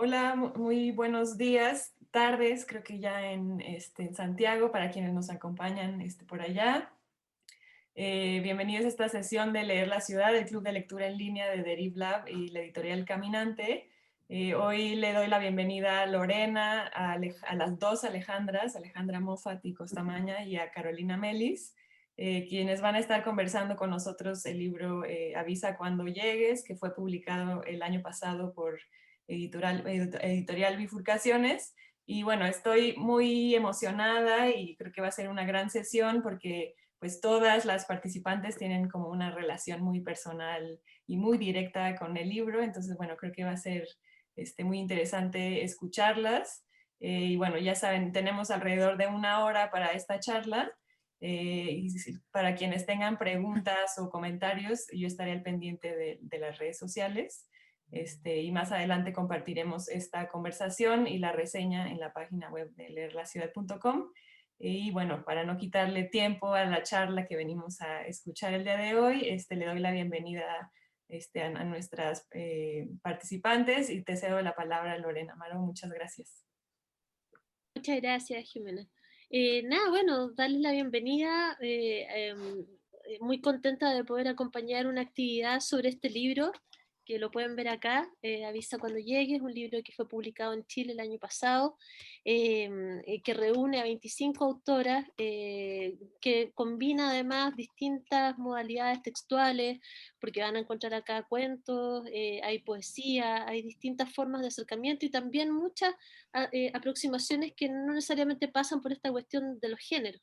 Hola, muy buenos días, tardes, creo que ya en Santiago, para quienes nos acompañan por allá. Bienvenidos a esta sesión de Leer la Ciudad, del Club de Lectura en Línea de Deriv y la editorial Caminante. Hoy le doy la bienvenida a Lorena, a las dos Alejandras, Alejandra Moffat y Costamaña, y a Carolina Melis, quienes van a estar conversando con nosotros el libro Avisa cuando llegues, que fue publicado el año pasado por editorial Bifurcaciones. Y bueno, estoy muy emocionada y creo que va a ser una gran sesión porque pues todas las participantes tienen como una relación muy personal y muy directa con el libro. Entonces, bueno, creo que va a ser muy interesante escucharlas. Y bueno, ya saben, tenemos alrededor de una hora para esta charla. Y para quienes tengan preguntas o comentarios, yo estaré al pendiente de las redes sociales. Y más adelante compartiremos esta conversación y la reseña en la página web de leerlaciudad.com. Y bueno, para no quitarle tiempo a la charla que venimos a escuchar el día de hoy, le doy la bienvenida a nuestras participantes y te cedo la palabra a Lorena Amaro. Muchas gracias. Muchas gracias, Jimena. Nada, bueno, darles la bienvenida. Muy contenta de poder acompañar una actividad sobre este libro, que lo pueden ver acá, Avisa cuando llegue. Es un libro que fue publicado en Chile el año pasado, que reúne a 25 autoras, que combina además distintas modalidades textuales, porque van a encontrar acá cuentos, hay poesía, hay distintas formas de acercamiento y también muchas aproximaciones que no necesariamente pasan por esta cuestión de los géneros.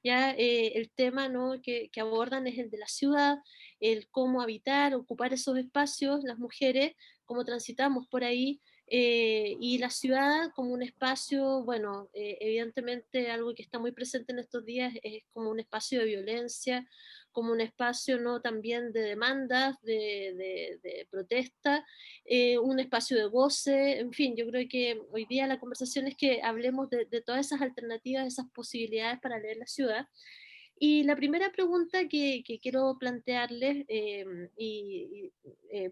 Ya el tema, ¿no?, que abordan es el de la ciudad, el cómo habitar, ocupar esos espacios, las mujeres, cómo transitamos por ahí, y la ciudad como un espacio, bueno, evidentemente algo que está muy presente en estos días es como un espacio de violencia, como un espacio, ¿no?, también de demandas, de protesta, un espacio de goce. En fin, yo creo que hoy día la conversación es que hablemos de todas esas alternativas, esas posibilidades para leer la ciudad. Y la primera pregunta que quiero plantearles,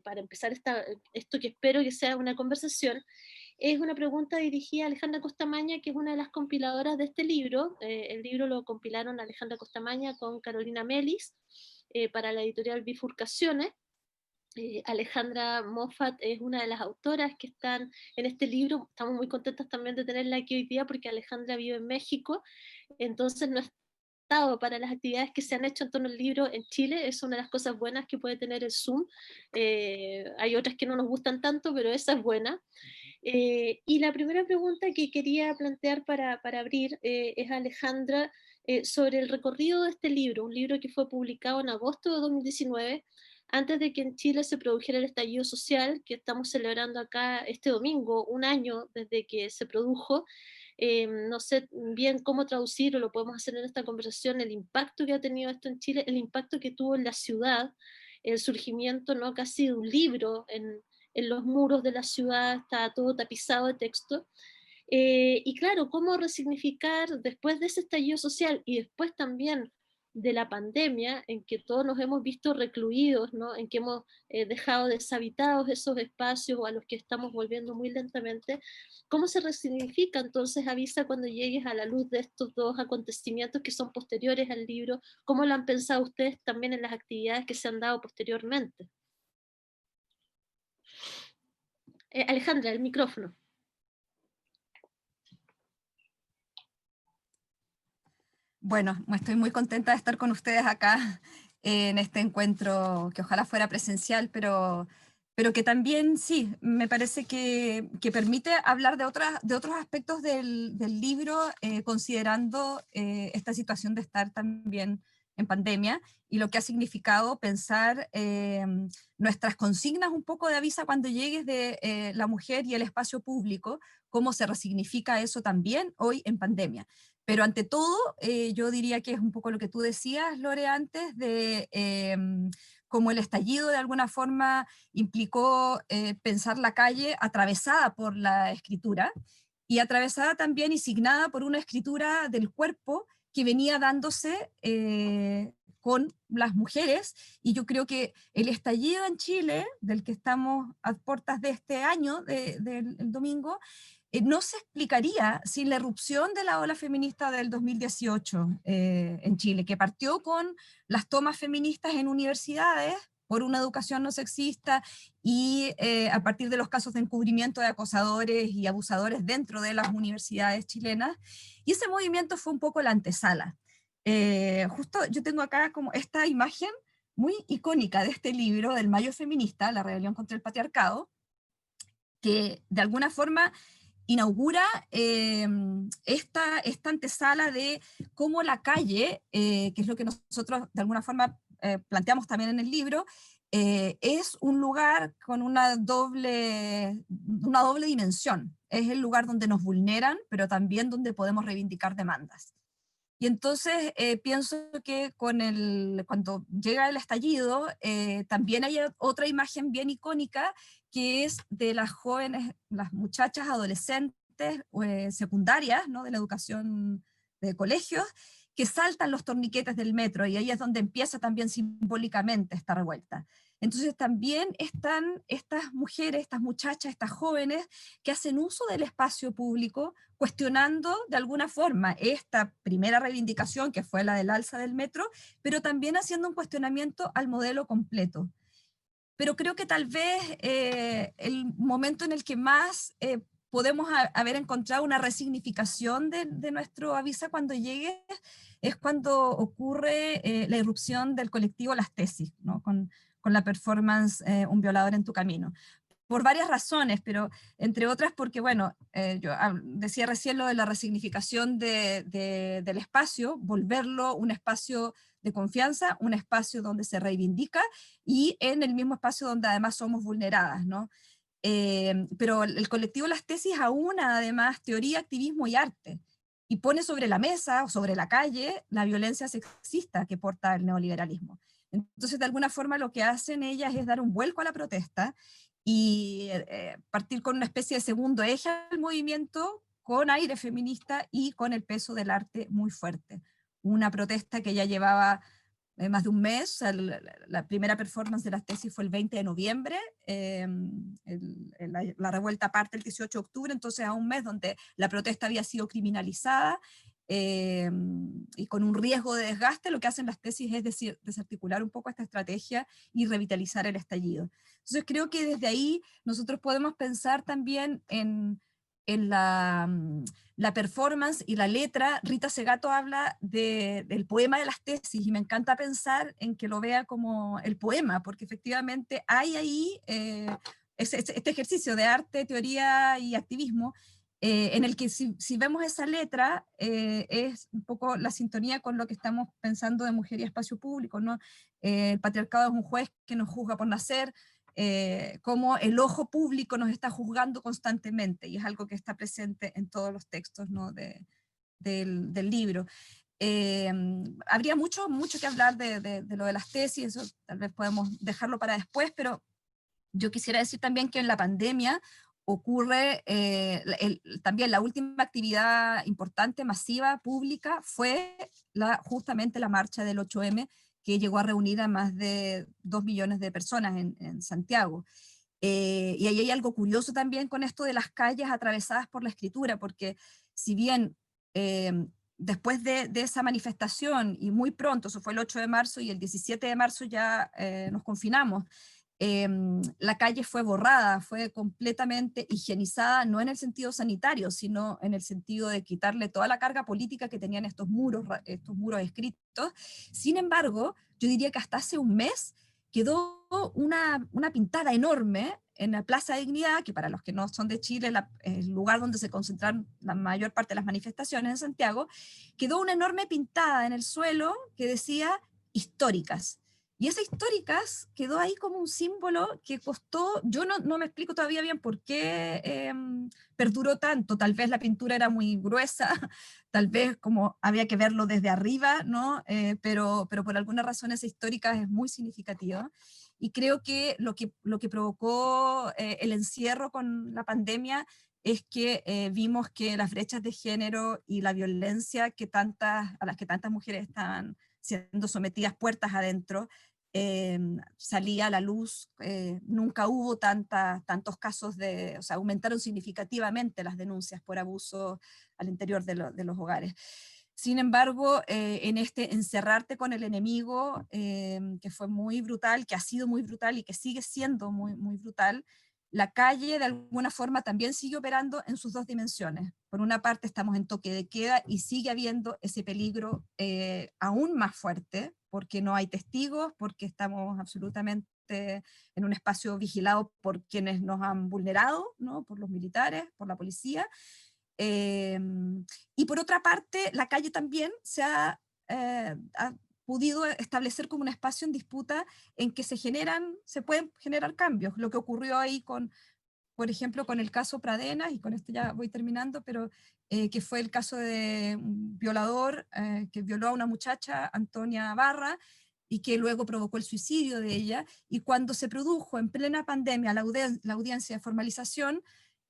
para empezar esto que espero que sea una conversación, es una pregunta dirigida a Alejandra Costamaña, que es una de las compiladoras de este libro. El libro lo compilaron Alejandra Costamaña con Carolina Melis, para la editorial Bifurcaciones. Alejandra Moffat es una de las autoras que están en este libro. Estamos muy contentas también de tenerla aquí hoy día porque Alejandra vive en México, entonces no ha estado para las actividades que se han hecho en torno al libro en Chile. Es una de las cosas buenas que puede tener el Zoom. Hay otras que no nos gustan tanto, pero esa es buena. Y la primera pregunta que quería plantear para abrir, es a Alejandra, sobre el recorrido de este libro, un libro que fue publicado en agosto de 2019, antes de que en Chile se produjera el estallido social, que estamos celebrando acá este domingo, un año desde que se produjo. No sé bien cómo traducir, o lo podemos hacer en esta conversación, el impacto que ha tenido esto en Chile, el impacto que tuvo en la ciudad, el surgimiento, ¿no?, casi de un libro en los muros de la ciudad, está todo tapizado de texto. Y claro, cómo resignificar después de ese estallido social y después también de la pandemia, en que todos nos hemos visto recluidos, ¿no?, en que hemos dejado deshabitados esos espacios o a los que estamos volviendo muy lentamente. ¿Cómo se resignifica entonces Avisa cuando llegues a la luz de estos dos acontecimientos que son posteriores al libro? ¿Cómo lo han pensado ustedes también en las actividades que se han dado posteriormente? Alejandra, el micrófono. Bueno, estoy muy contenta de estar con ustedes acá en este encuentro que ojalá fuera presencial, pero que también sí, me parece que permite hablar de otros aspectos del libro, considerando esta situación de estar también en pandemia y lo que ha significado pensar nuestras consignas un poco de avisa cuando llegues de la mujer y el espacio público, cómo se resignifica eso también hoy en pandemia. Pero ante todo, yo diría que es un poco lo que tú decías, Lore, antes, de cómo el estallido de alguna forma implicó pensar la calle atravesada por la escritura y atravesada también y signada por una escritura del cuerpo que venía dándose con las mujeres, y yo creo que el estallido en Chile, del que estamos a puertas de este año, del domingo, no se explicaría sin la irrupción de la ola feminista del 2018 en Chile, que partió con las tomas feministas en universidades por una educación no sexista y a partir de los casos de encubrimiento de acosadores y abusadores dentro de las universidades chilenas. Y ese movimiento fue un poco la antesala. Justo yo tengo acá como esta imagen muy icónica de este libro, del Mayo Feminista, La rebelión contra el patriarcado, que de alguna forma inaugura esta antesala de cómo la calle, que es lo que nosotros de alguna forma planteamos también en el libro, es un lugar con una doble dimensión. Es el lugar donde nos vulneran, pero también donde podemos reivindicar demandas. Y entonces pienso que cuando llega el estallido, también hay otra imagen bien icónica, que es de las jóvenes, las muchachas adolescentes secundarias, ¿no? De la educación de colegios, que saltan los torniquetes del metro, y ahí es donde empieza también simbólicamente esta revuelta. Entonces también están estas mujeres, estas muchachas, estas jóvenes que hacen uso del espacio público, cuestionando de alguna forma esta primera reivindicación que fue la del alza del metro, pero también haciendo un cuestionamiento al modelo completo. Pero creo que tal vez el momento en el que más podemos haber encontrado una resignificación de nuestro Avisa cuando llegue es cuando ocurre la irrupción del colectivo Las Tesis, ¿no? Con la performance Un violador en tu camino. Por varias razones, pero entre otras porque, bueno, yo decía recién lo de la resignificación del espacio, volverlo un espacio de confianza, un espacio donde se reivindica y en el mismo espacio donde además somos vulneradas, ¿no? Pero el colectivo Las Tesis aúna además teoría, activismo y arte, y pone sobre la mesa o sobre la calle la violencia sexista que porta el neoliberalismo. Entonces, de alguna forma, lo que hacen ellas es dar un vuelco a la protesta y partir con una especie de segundo eje al movimiento, con aire feminista y con el peso del arte muy fuerte. Una protesta que ya llevaba más de un mes. O sea, la primera performance de Las Tesis fue el 20 de noviembre, la revuelta parte el 18 de octubre, entonces a un mes donde la protesta había sido criminalizada, y con un riesgo de desgaste. Lo que hacen Las Tesis es desarticular un poco esta estrategia y revitalizar el estallido. Entonces creo que desde ahí nosotros podemos pensar también en la performance y la letra. Rita Segato habla del poema de Las Tesis, y me encanta pensar en que lo vea como el poema, porque efectivamente hay ahí este ejercicio de arte, teoría y activismo, en el que si vemos esa letra, es un poco la sintonía con lo que estamos pensando de mujer y espacio público, ¿no? El patriarcado es un juez que nos juzga por nacer, cómo el ojo público nos está juzgando constantemente, y es algo que está presente en todos los textos, ¿no? del libro. Habría mucho que hablar de lo de Las Tesis, eso tal vez podemos dejarlo para después, pero yo quisiera decir también que en la pandemia ocurre también la última actividad importante, masiva, pública, fue justamente la marcha del 8M, que llegó a reunir a más de 2 millones de personas en Santiago. Y ahí hay algo curioso también con esto de las calles atravesadas por la escritura, porque si bien después de esa manifestación, y muy pronto, eso fue el 8 de marzo, y el 17 de marzo ya nos confinamos, la calle fue borrada, fue completamente higienizada, no en el sentido sanitario, sino en el sentido de quitarle toda la carga política que tenían estos muros escritos. Sin embargo, yo diría que hasta hace un mes quedó una pintada enorme en la Plaza Dignidad, que para los que no son de Chile, el lugar donde se concentraron la mayor parte de las manifestaciones en Santiago, quedó una enorme pintada en el suelo que decía históricas. Y esa históricas quedó ahí como un símbolo que costó, yo no me explico todavía bien por qué perduró tanto. Tal vez la pintura era muy gruesa, tal vez como había que verlo desde arriba, ¿no? Pero por alguna razón esa históricas es muy significativa. Y creo que lo que provocó el encierro con la pandemia es que vimos que las brechas de género y la violencia a las que tantas mujeres estaban siendo sometidas puertas adentro, salía a la luz, nunca hubo tantos casos o sea, aumentaron significativamente las denuncias por abuso al interior de los hogares. Sin embargo, en este encerrarte con el enemigo, que fue muy brutal, que ha sido muy brutal y que sigue siendo muy, muy brutal, la calle de alguna forma también sigue operando en sus dos dimensiones. Por una parte estamos en toque de queda y sigue habiendo ese peligro aún más fuerte, porque no hay testigos, porque estamos absolutamente en un espacio vigilado por quienes nos han vulnerado, ¿no? Por los militares, por la policía. Y por otra parte, la calle también ha podido establecer como un espacio en disputa en que se pueden generar cambios. Lo que ocurrió ahí por ejemplo, con el caso Pradenas, y con esto ya voy terminando, pero que fue el caso de un violador que violó a una muchacha, Antonia Barra, y que luego provocó el suicidio de ella, y cuando se produjo en plena pandemia la audiencia de formalización,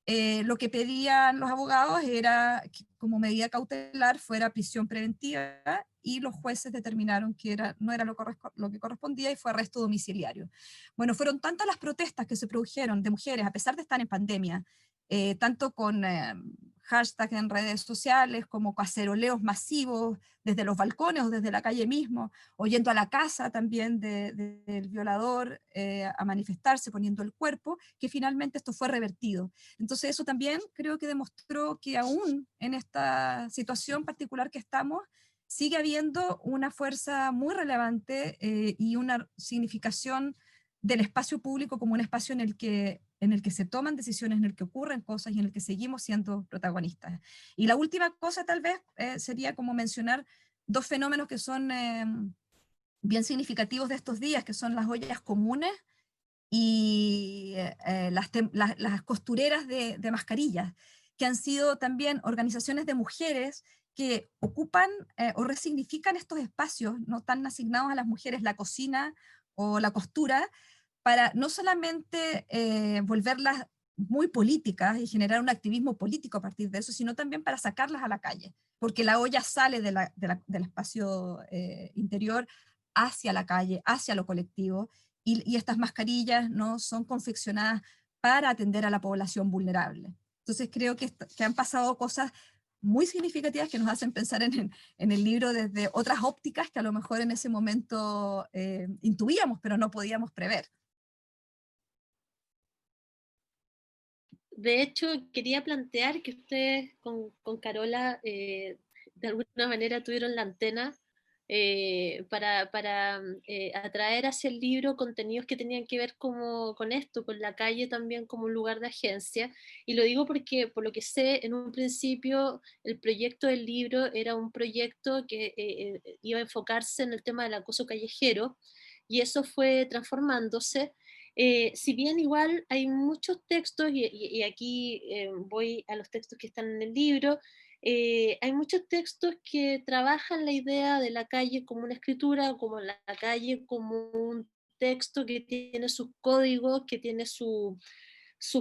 lo que pedían los abogados era que como medida cautelar fuera prisión preventiva y los jueces determinaron que no era lo que correspondía y fue arresto domiciliario. Bueno, fueron tantas las protestas que se produjeron de mujeres, a pesar de estar en pandemia, tanto con hashtags en redes sociales como caceroleos masivos desde los balcones o desde la calle mismo, o yendo a la casa también del violador a manifestarse poniendo el cuerpo, que finalmente esto fue revertido. Entonces eso también creo que demostró que aún en esta situación particular que estamos, sigue habiendo una fuerza muy relevante y una significación del espacio público como un espacio en el que se toman decisiones, en el que ocurren cosas y en el que seguimos siendo protagonistas. Y la última cosa tal vez sería como mencionar dos fenómenos que son bien significativos de estos días, que son las ollas comunes y las costureras de mascarillas, que han sido también organizaciones de mujeres que ocupan o resignifican estos espacios no tan asignados a las mujeres, la cocina o la costura, para no solamente volverlas muy políticas y generar un activismo político a partir de eso, sino también para sacarlas a la calle, porque la olla sale del espacio interior hacia la calle, hacia lo colectivo, y estas mascarillas no son confeccionadas para atender a la población vulnerable. Entonces creo que han pasado cosas muy significativas que nos hacen pensar en el libro desde otras ópticas que a lo mejor en ese momento intuíamos, pero no podíamos prever. De hecho, quería plantear que ustedes con Carola de alguna manera tuvieron la antena para atraer hacia el libro contenidos que tenían que ver con esto, con la calle también como un lugar de agencia. Y lo digo porque, por lo que sé, en un principio el proyecto del libro era un proyecto que iba a enfocarse en el tema del acoso callejero, y eso fue transformándose. Si bien igual hay muchos textos, y aquí voy a los textos que están en el libro, hay muchos textos que trabajan la idea de la calle como una escritura, como la calle como un texto que tiene sus códigos, que tiene su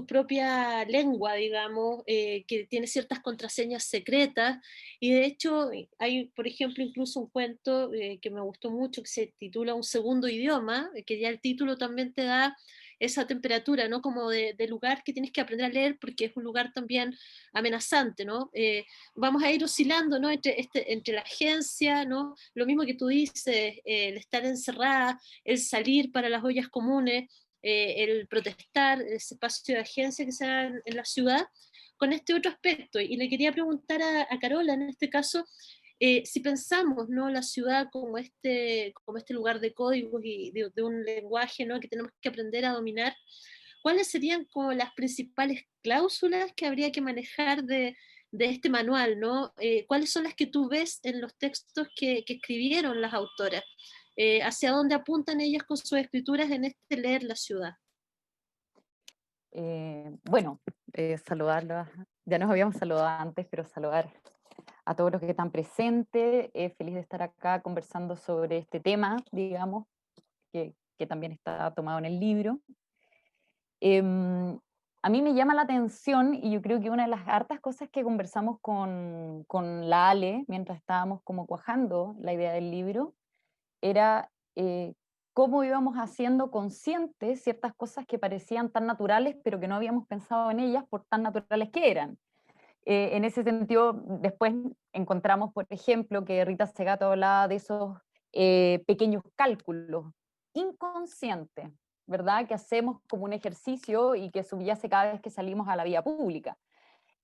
propia lengua, digamos, que tiene ciertas contraseñas secretas, y de hecho hay, por ejemplo, incluso un cuento que me gustó mucho, que se titula Un segundo idioma, que ya el título también te da esa temperatura, ¿no? Como de lugar que tienes que aprender a leer porque es un lugar también amenazante, ¿no? Vamos a ir oscilando, ¿no? Entre la agencia, ¿no? Lo mismo que tú dices, el estar encerrada, el salir para las ollas comunes, el protestar, ese espacio de agencia que se da en la ciudad, con este otro aspecto. Y le quería preguntar a Carola, en este caso, si pensamos, ¿no?, la ciudad como este lugar de códigos y de un lenguaje, ¿no?, que tenemos que aprender a dominar, ¿cuáles serían como las principales cláusulas que habría que manejar de este manual, ¿no? ¿Cuáles son las que tú ves en los textos que escribieron las autoras? ¿Hacia dónde apuntan ellas con sus escrituras en este leer la ciudad? Bueno, saludarlas, ya nos habíamos saludado antes, pero saludar a todos los que están presentes, feliz de estar acá conversando sobre este tema, digamos, que también está tomado en el libro. A mí me llama la atención, y yo creo que una de las hartas cosas que conversamos con la Ale, mientras estábamos como cuajando la idea del libro, era cómo íbamos haciendo conscientes ciertas cosas que parecían tan naturales, pero que no habíamos pensado en ellas por tan naturales que eran. En ese sentido, después encontramos, por ejemplo, que Rita Segato hablaba de esos pequeños cálculos inconscientes, ¿verdad? Que hacemos como un ejercicio y que subyace cada vez que salimos a la vía pública.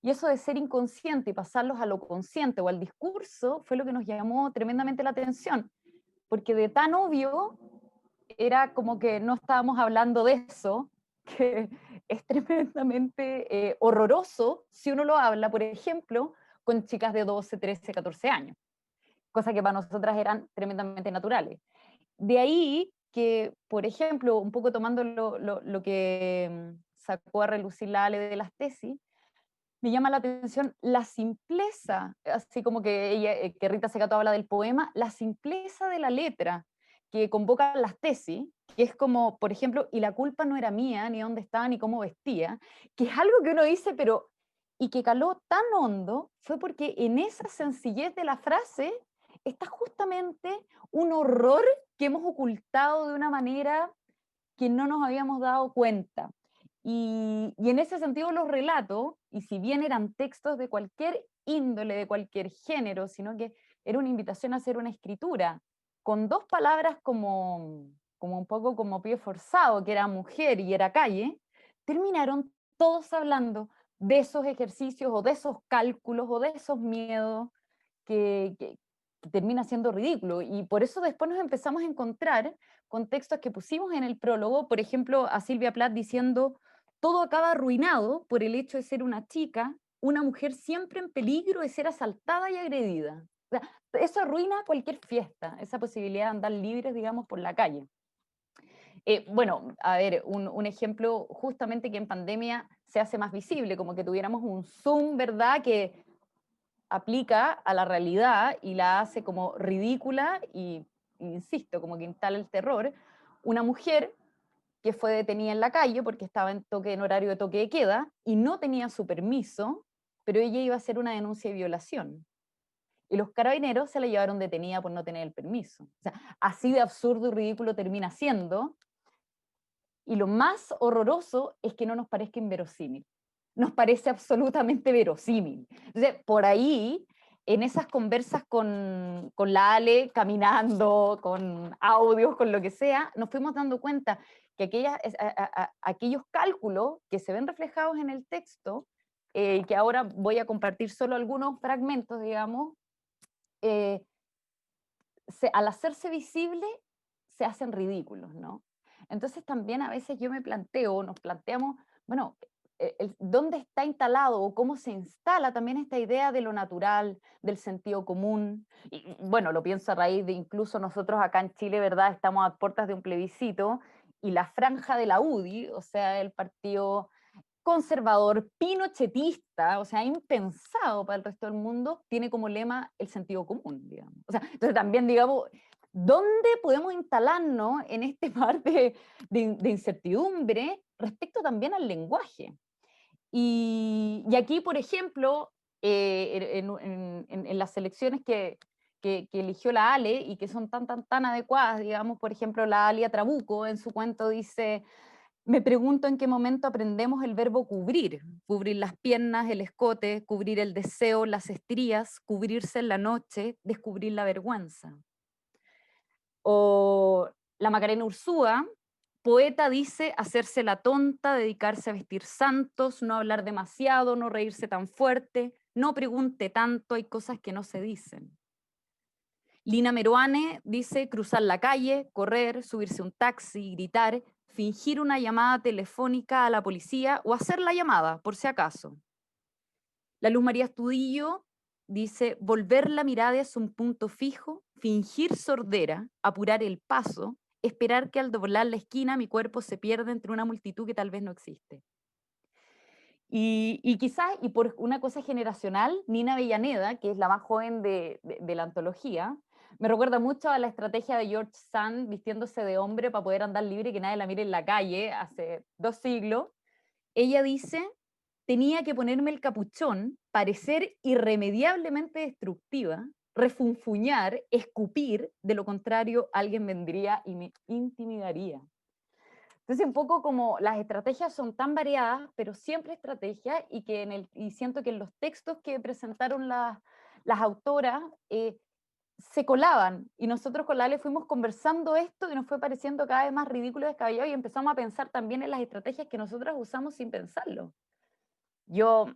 Y eso de ser inconsciente y pasarlos a lo consciente o al discurso fue lo que nos llamó tremendamente la atención, porque de tan obvio era como que no estábamos hablando de eso, que es tremendamente horroroso si uno lo habla, por ejemplo, con chicas de 12, 13, 14 años, cosas que para nosotras eran tremendamente naturales. De ahí que, por ejemplo, un poco tomando lo que sacó a relucir la Ale de las tesis, me llama la atención la simpleza, así como que ella, que Rita Segato habla del poema, la simpleza de la letra que convoca las tesis, que es como, por ejemplo, y la culpa no era mía, ni dónde estaba, ni cómo vestía, que es algo que uno dice, pero, y que caló tan hondo, fue porque en esa sencillez de la frase está justamente un horror que hemos ocultado de una manera que no nos habíamos dado cuenta. Y en ese sentido los relatos, y si bien eran textos de cualquier índole, de cualquier género, sino que era una invitación a hacer una escritura, con dos palabras como un poco como pie forzado, que era mujer y era calle, terminaron todos hablando de esos ejercicios o de esos cálculos o de esos miedos que termina siendo ridículo. Y por eso después nos empezamos a encontrar con textos que pusimos en el prólogo, por ejemplo, a Silvia Plath diciendo: todo acaba arruinado por el hecho de ser una chica, una mujer siempre en peligro de ser asaltada y agredida. O sea, eso arruina cualquier fiesta, esa posibilidad de andar libres, digamos, por la calle. Bueno, a ver, un ejemplo justamente que en pandemia se hace más visible, como que tuviéramos un Zoom, ¿verdad?, que aplica a la realidad y la hace como ridícula y, insisto, como que instala el terror. Una mujer que fue detenida en la calle porque estaba en horario de toque de queda y no tenía su permiso, pero ella iba a hacer una denuncia de violación. Y los carabineros se la llevaron detenida por no tener el permiso. O sea, así de absurdo y ridículo termina siendo. Y lo más horroroso es que no nos parezca inverosímil. Nos parece absolutamente verosímil. Entonces, por ahí, en esas conversas con la Ale, caminando, con audios, con lo que sea, nos fuimos dando cuenta que aquellos cálculos que se ven reflejados en el texto, que ahora voy a compartir solo algunos fragmentos, digamos, al hacerse visible, se hacen ridículos, ¿no? Entonces también a veces yo me planteo, nos planteamos, bueno, ¿dónde está instalado o cómo se instala también esta idea de lo natural, del sentido común? Y bueno, lo pienso a raíz de incluso nosotros acá en Chile, ¿verdad? Estamos a puertas de un plebiscito y la franja de la UDI, o sea, el partido conservador, pinochetista, o sea, impensado para el resto del mundo, tiene como lema el sentido común, digamos. O sea, entonces también, digamos, ¿dónde podemos instalarnos en este mar de incertidumbre respecto también al lenguaje? Y aquí, por ejemplo, en las selecciones que eligió la Ale y que son tan adecuadas, digamos, por ejemplo, la Alia Trabuco en su cuento dice: me pregunto en qué momento aprendemos el verbo cubrir, cubrir las piernas, el escote, cubrir el deseo, las estrías, cubrirse en la noche, descubrir la vergüenza. O la Macarena Ursúa, poeta, dice: hacerse la tonta, dedicarse a vestir santos, no hablar demasiado, no reírse tan fuerte, no pregunte tanto, hay cosas que no se dicen. Lina Meruane dice: cruzar la calle, correr, subirse a un taxi, gritar, fingir una llamada telefónica a la policía o hacer la llamada, por si acaso. La Luz María Estudillo dice: volver la mirada hacia un punto fijo, fingir sordera, apurar el paso, esperar que al doblar la esquina mi cuerpo se pierda entre una multitud que tal vez no existe. Y quizás, y por una cosa generacional, Nina Avellaneda, que es la más joven de la antología, me recuerda mucho a la estrategia de George Sand vistiéndose de hombre para poder andar libre y que nadie la mire en la calle hace 2 siglos. Ella dice: tenía que ponerme el capuchón, parecer irremediablemente destructiva, refunfuñar, escupir, de lo contrario alguien vendría y me intimidaría. Entonces un poco como las estrategias son tan variadas, pero siempre estrategias, y siento que en los textos que presentaron las autoras se colaban, y nosotros con la Ale fuimos conversando esto y nos fue pareciendo cada vez más ridículo y descabellado, y empezamos a pensar también en las estrategias que nosotras usamos sin pensarlo. Yo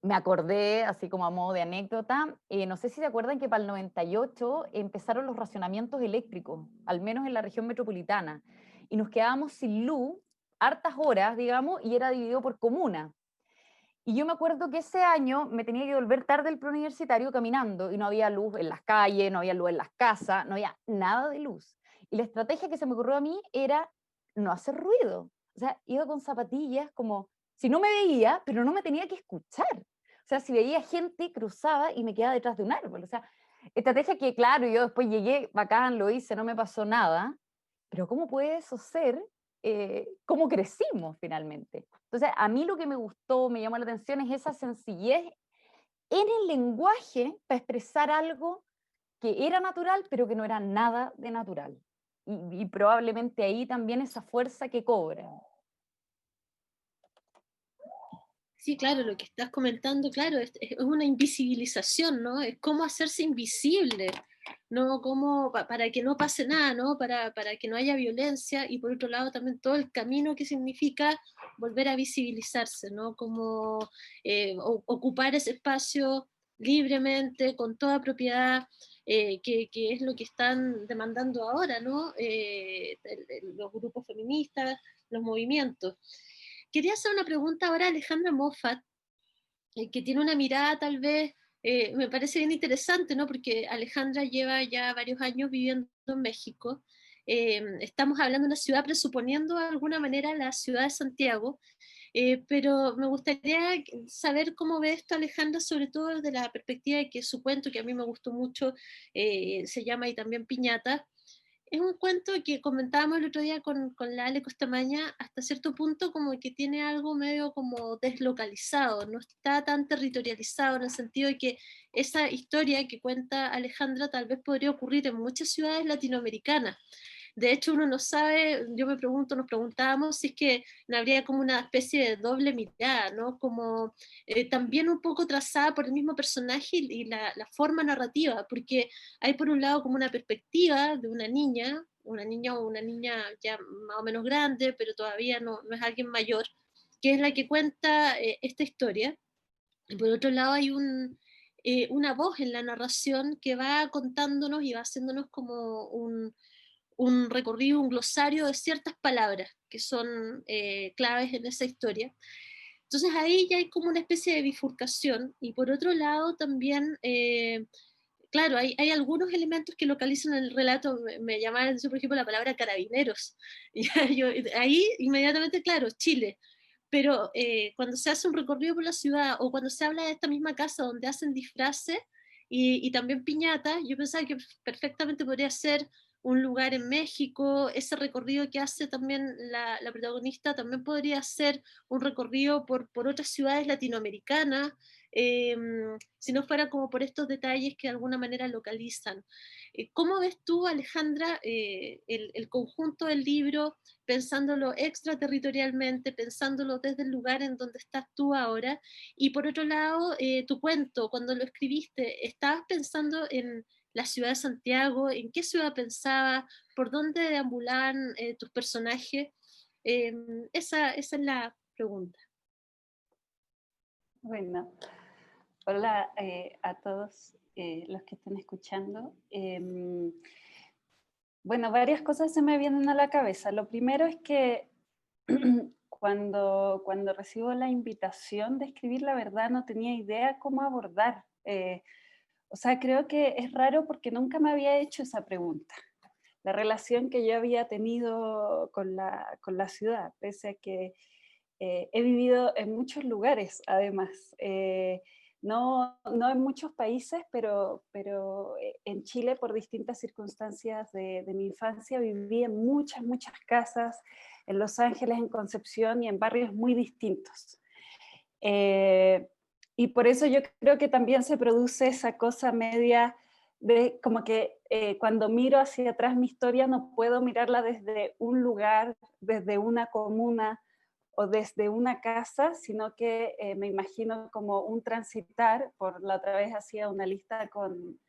me acordé, así como a modo de anécdota, no sé si se acuerdan que para el 98 empezaron los racionamientos eléctricos, al menos en la región metropolitana, y nos quedábamos sin luz hartas horas, digamos, y era dividido por comuna. Y yo me acuerdo que ese año me tenía que volver tarde del preuniversitario caminando, y no había luz en las calles, no había luz en las casas, no había nada de luz. Y la estrategia que se me ocurrió a mí era no hacer ruido. O sea, iba con zapatillas como, si no me veía, pero no me tenía que escuchar. O sea, si veía gente, cruzaba y me quedaba detrás de un árbol. O sea, estrategia que, claro, yo después llegué, bacán, lo hice, no me pasó nada, pero ¿cómo puede eso ser? ¿Cómo crecimos finalmente? Entonces, a mí lo que me gustó, me llamó la atención, es esa sencillez en el lenguaje para expresar algo que era natural, pero que no era nada de natural. Y probablemente ahí también esa fuerza que cobra. Sí, claro, lo que estás comentando, claro, es una invisibilización, ¿no? Es cómo hacerse invisible, ¿no? Cómo, para que no pase nada, ¿no? Para que no haya violencia, y por otro lado también todo el camino que significa volver a visibilizarse, ¿no? Como ocupar ese espacio libremente, con toda propiedad, que es lo que están demandando ahora, ¿no? Los grupos feministas, los movimientos. Quería hacer una pregunta ahora a Alejandra Moffat, que tiene una mirada tal vez, me parece bien interesante, ¿no? Porque Alejandra lleva ya varios años viviendo en México. Estamos hablando de una ciudad, presuponiendo de alguna manera la ciudad de Santiago, pero me gustaría saber cómo ve esto Alejandra, sobre todo desde la perspectiva de que su cuento, que a mí me gustó mucho, se llama Y también Piñata. Es un cuento que comentábamos el otro día con la Ale Costamaña, hasta cierto punto como que tiene algo medio como deslocalizado, no está tan territorializado, en el sentido de que esa historia que cuenta Alejandra tal vez podría ocurrir en muchas ciudades latinoamericanas. De hecho, uno no sabe, yo me pregunto, nos preguntábamos si es que no habría como una especie de doble mirada, ¿no? Como también un poco trazada por el mismo personaje y la forma narrativa, porque hay por un lado como una perspectiva de una niña o una niña ya más o menos grande, pero todavía no es alguien mayor, que es la que cuenta esta historia. Y por otro lado hay una voz en la narración que va contándonos y va haciéndonos como un recorrido, un glosario de ciertas palabras que son claves en esa historia. Entonces ahí ya hay como una especie de bifurcación, y por otro lado también, claro, hay algunos elementos que localizan el relato. Me llama la atención, por ejemplo, la palabra carabineros. Ahí inmediatamente, claro, Chile. Pero cuando se hace un recorrido por la ciudad, o cuando se habla de esta misma casa donde hacen disfraces y también piñatas, yo pensaba que perfectamente podría ser un lugar en México. Ese recorrido que hace también la protagonista también podría ser un recorrido por otras ciudades latinoamericanas, eh, si no fuera como por estos detalles que de alguna manera localizan. ¿Cómo ves tú, Alejandra, el conjunto del libro, pensándolo extraterritorialmente, pensándolo desde el lugar en donde estás tú ahora? Y por otro lado, tu cuento, cuando lo escribiste, ¿estabas pensando en la ciudad de Santiago? ¿En qué ciudad pensabas? ¿Por dónde deambulaban tus personajes? Esa es la pregunta. Bueno, hola a todos los que están escuchando. Bueno, varias cosas se me vienen a la cabeza. Lo primero es que cuando recibo la invitación de escribir, la verdad no tenía idea cómo abordar. O sea, creo que es raro porque nunca me había hecho esa pregunta. La relación que yo había tenido con la ciudad, pese a que he vivido en muchos lugares, además. No en muchos países, pero en Chile, por distintas circunstancias de mi infancia, viví en muchas casas, en Los Ángeles, en Concepción y en barrios muy distintos. Y por eso yo creo que también se produce esa cosa media como que cuando miro hacia atrás mi historia no puedo mirarla desde un lugar, desde una comuna o desde una casa, sino que me imagino como un transitar. Por la otra vez hacía una lista con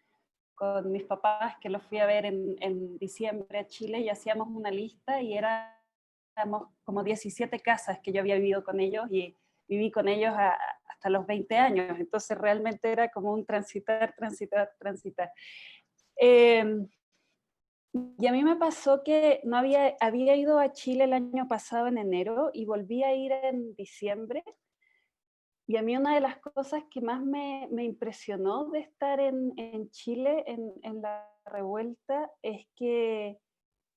mis papás, que los fui a ver en diciembre a Chile, y hacíamos una lista y éramos como 17 casas que yo había vivido con ellos, y viví con ellos hasta los 20 años, entonces realmente era como un transitar, transitar, transitar. Y a mí me pasó que no había ido a Chile el año pasado en enero y volví a ir en diciembre. Y a mí una de las cosas que más me impresionó de estar en Chile en la revuelta es que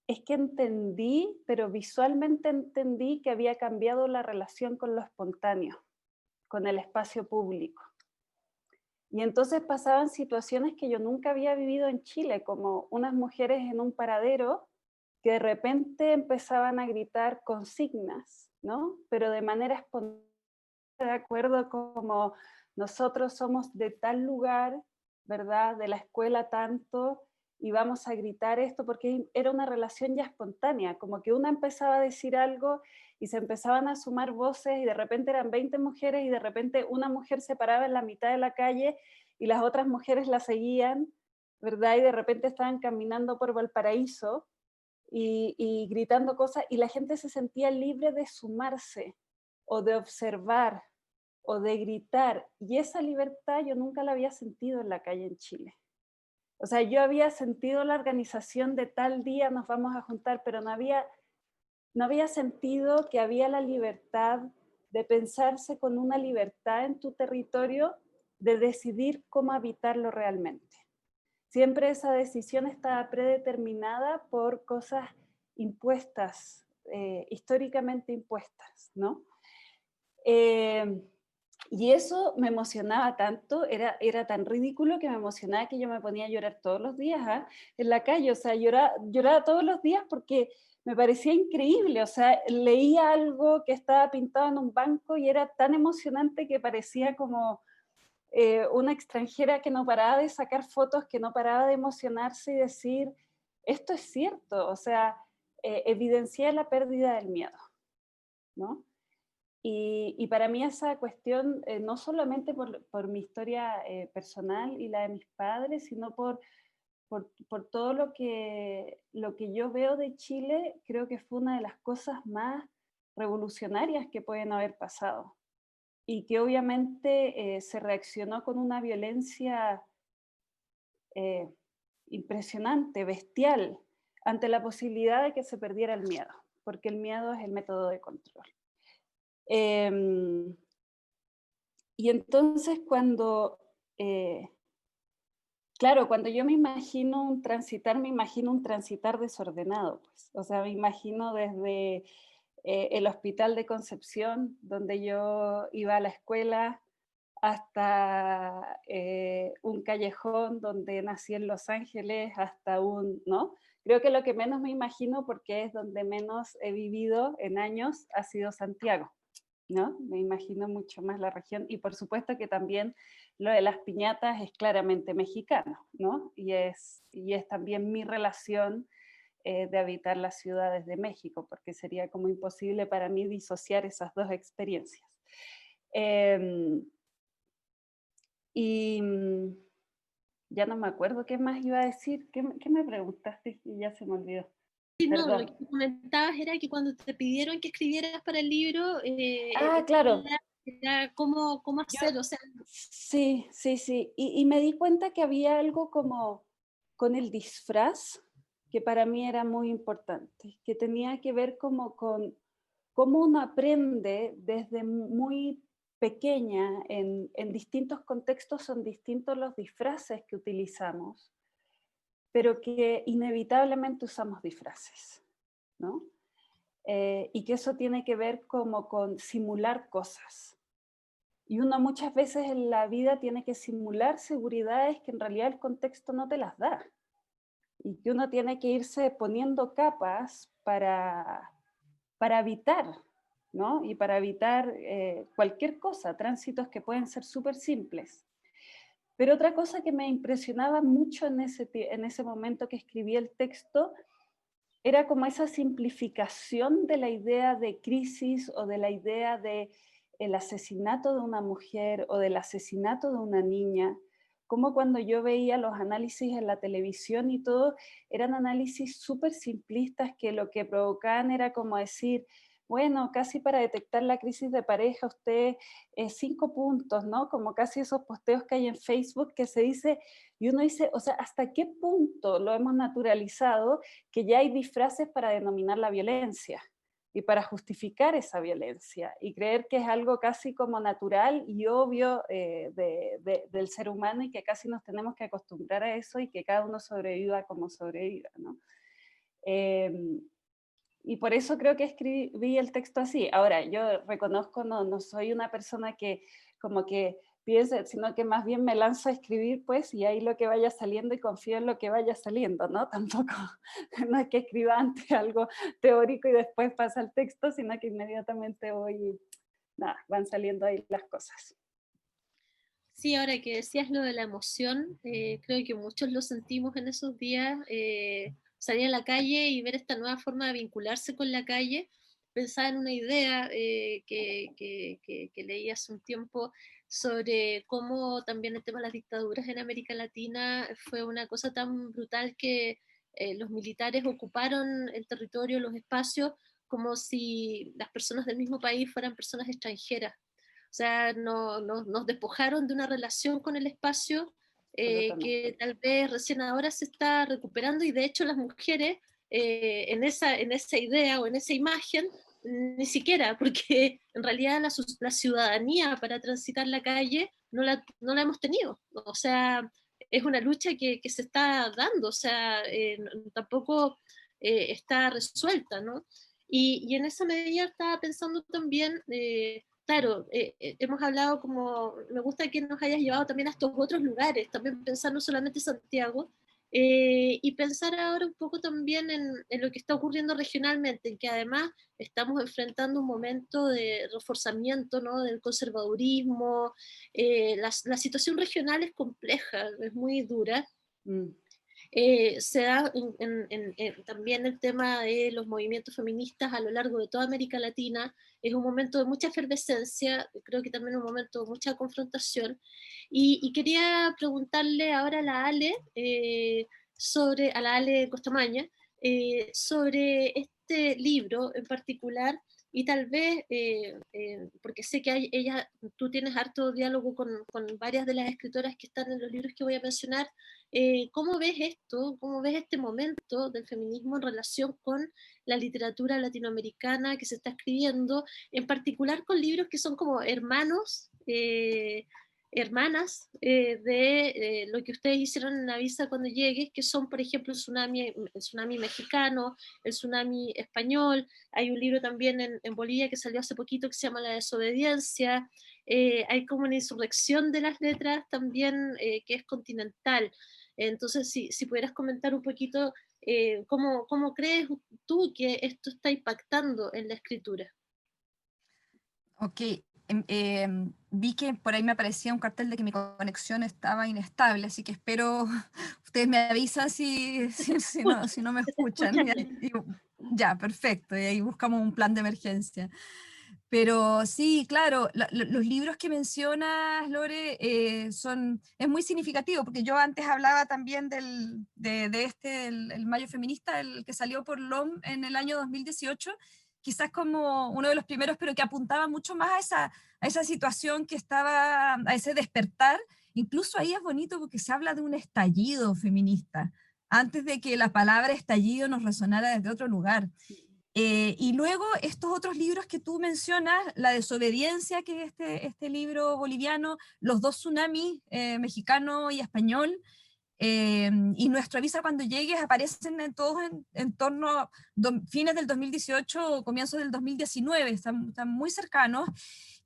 entendí, pero visualmente entendí que había cambiado la relación con lo espontáneo, con el espacio público. Y entonces pasaban situaciones que yo nunca había vivido en Chile, como unas mujeres en un paradero que de repente empezaban a gritar consignas, ¿no? Pero de manera espontánea, de acuerdo, como nosotros somos de tal lugar, ¿verdad? De la escuela tanto, y vamos a gritar esto, porque era una relación ya espontánea, como que una empezaba a decir algo y se empezaban a sumar voces y de repente eran 20 mujeres y de repente una mujer se paraba en la mitad de la calle y las otras mujeres la seguían, ¿verdad? Y de repente estaban caminando por Valparaíso y gritando cosas y la gente se sentía libre de sumarse o de observar o de gritar. Y esa libertad yo nunca la había sentido en la calle en Chile. O sea, yo había sentido la organización de tal día nos vamos a juntar, pero no había sentido que había la libertad de pensarse con una libertad en tu territorio, de decidir cómo habitarlo realmente. Siempre esa decisión estaba predeterminada por cosas impuestas, históricamente impuestas, ¿no? Y eso me emocionaba tanto, era tan ridículo que me emocionaba que yo me ponía a llorar todos los días en la calle, o sea, lloraba todos los días porque me parecía increíble, o sea, leía algo que estaba pintado en un banco y era tan emocionante que parecía como una extranjera que no paraba de sacar fotos, que no paraba de emocionarse y decir, esto es cierto, o sea, evidencié la pérdida del miedo, ¿no? Y para mí esa cuestión, no solamente por mi historia personal y la de mis padres, sino por todo lo que yo veo de Chile, creo que fue una de las cosas más revolucionarias que pueden haber pasado. Y que obviamente se reaccionó con una violencia eh, impresionante, bestial, ante la posibilidad de que se perdiera el miedo, porque el miedo es el método de control. Y entonces claro, cuando yo me imagino un transitar desordenado, pues. O sea, me imagino desde el Hospital de Concepción, donde yo iba a la escuela, hasta un callejón donde nací en Los Ángeles, hasta ¿no? Creo que lo que menos me imagino, porque es donde menos he vivido en años, ha sido Santiago, ¿no? Me imagino mucho más la región, y por supuesto que también lo de las piñatas es claramente mexicano, ¿no? Y es también mi relación de habitar las ciudades de México, porque sería como imposible para mí disociar esas dos experiencias. Y ya no me acuerdo qué más iba a decir. ¿Qué me preguntaste? Y ya se me olvidó. Sí, no, Perdón. lo que comentabas era que cuando te pidieron que escribieras para el libro, Claro. era cómo hacerlo. O sea, Sí. Y me di cuenta que había algo como con el disfraz, que para mí era muy importante, que tenía que ver como con cómo uno aprende desde muy pequeña, en distintos contextos son distintos los disfraces que utilizamos, pero que inevitablemente usamos disfraces, ¿no? Y que eso tiene que ver como con simular cosas. Y uno muchas veces en la vida tiene que simular seguridades que en realidad el contexto no te las da. Y que uno tiene que irse poniendo capas para evitar, ¿no? Y para evitar cualquier cosa, tránsitos que pueden ser súper simples. Pero otra cosa que me impresionaba mucho en ese momento que escribí el texto era como esa simplificación de la idea de crisis o de la idea de el asesinato de una mujer o del asesinato de una niña, como cuando yo veía los análisis en la televisión y todo, eran análisis súper simplistas que lo que provocaban era como decir, bueno, casi para detectar la crisis de pareja, usted 5 puntos, ¿no? Como casi esos posteos que hay en Facebook que se dice, y uno dice, o sea, ¿hasta qué punto lo hemos naturalizado que ya hay disfraces para denominar la violencia y para justificar esa violencia y creer que es algo casi como natural y obvio del ser humano y que casi nos tenemos que acostumbrar a eso y que cada uno sobreviva como sobreviva, ¿no? Y por eso creo que escribí el texto así. Ahora, yo reconozco, no soy una persona que como que piense, sino que más bien me lanzo a escribir, pues, y ahí lo que vaya saliendo y confío en lo que vaya saliendo, ¿no? Tampoco, no es que escriba antes algo teórico y después pasa el texto, sino que inmediatamente nada, van saliendo ahí las cosas. Sí, ahora que decías lo de la emoción, creo que muchos lo sentimos en esos días, salir a la calle y ver esta nueva forma de vincularse con la calle. Pensaba en una idea que leí hace un tiempo sobre cómo también el tema de las dictaduras en América Latina fue una cosa tan brutal que los militares ocuparon el territorio, los espacios, como si las personas del mismo país fueran personas extranjeras. O sea, nos despojaron de una relación con el espacio que tal vez recién ahora se está recuperando, y de hecho las mujeres en esa idea o en esa imagen, ni siquiera, porque en realidad la ciudadanía para transitar la calle no la hemos tenido. O sea, es una lucha que se está dando, o sea, tampoco está resuelta, ¿no? Y en esa medida estaba pensando también, claro, hemos hablado como, me gusta que nos hayas llevado también a estos otros lugares, también pensar no solamente Santiago, y pensar ahora un poco también en lo que está ocurriendo regionalmente, en que además estamos enfrentando un momento de reforzamiento, ¿no?, del conservadurismo. La situación regional es compleja, es muy dura. Se da también el tema de los movimientos feministas a lo largo de toda América Latina. Es un momento de mucha efervescencia, creo que también un momento de mucha confrontación. Y quería preguntarle ahora a la Ale, a la Ale Costamaña, sobre este libro en particular, y tal vez, porque sé que tú tienes harto diálogo con varias de las escritoras que están en los libros que voy a mencionar. ¿Cómo ves esto? ¿Cómo ves este momento del feminismo en relación con la literatura latinoamericana que se está escribiendo, en particular con libros que son como hermanos, hermanas de lo que ustedes hicieron en Avisa cuando llegues, que son, por ejemplo, el tsunami mexicano, el tsunami español? Hay un libro también en Bolivia que salió hace poquito que se llama La desobediencia. Hay como una insurrección de las letras también que es continental. Entonces, si pudieras comentar un poquito cómo crees tú que esto está impactando en la escritura. Ok, vi que por ahí me aparecía un cartel de que mi conexión estaba inestable, así que espero, ustedes me avisan si no me escuchan. Ya, perfecto, y ahí buscamos un plan de emergencia. Pero sí, claro, los libros que mencionas, Lore, es muy significativo, porque yo antes hablaba también el Mayo Feminista, el que salió por LOM en el año 2018, quizás como uno de los primeros, pero que apuntaba mucho más a esa situación que estaba, a ese despertar. Incluso ahí es bonito porque se habla de un estallido feminista, antes de que la palabra estallido nos resonara desde otro lugar. Y luego estos otros libros que tú mencionas, La desobediencia, que es este libro boliviano, Los dos tsunamis, mexicano y español, y Nuestro Avisa cuando llegues, aparecen todos en torno a fines del 2018 o comienzos del 2019, están muy cercanos.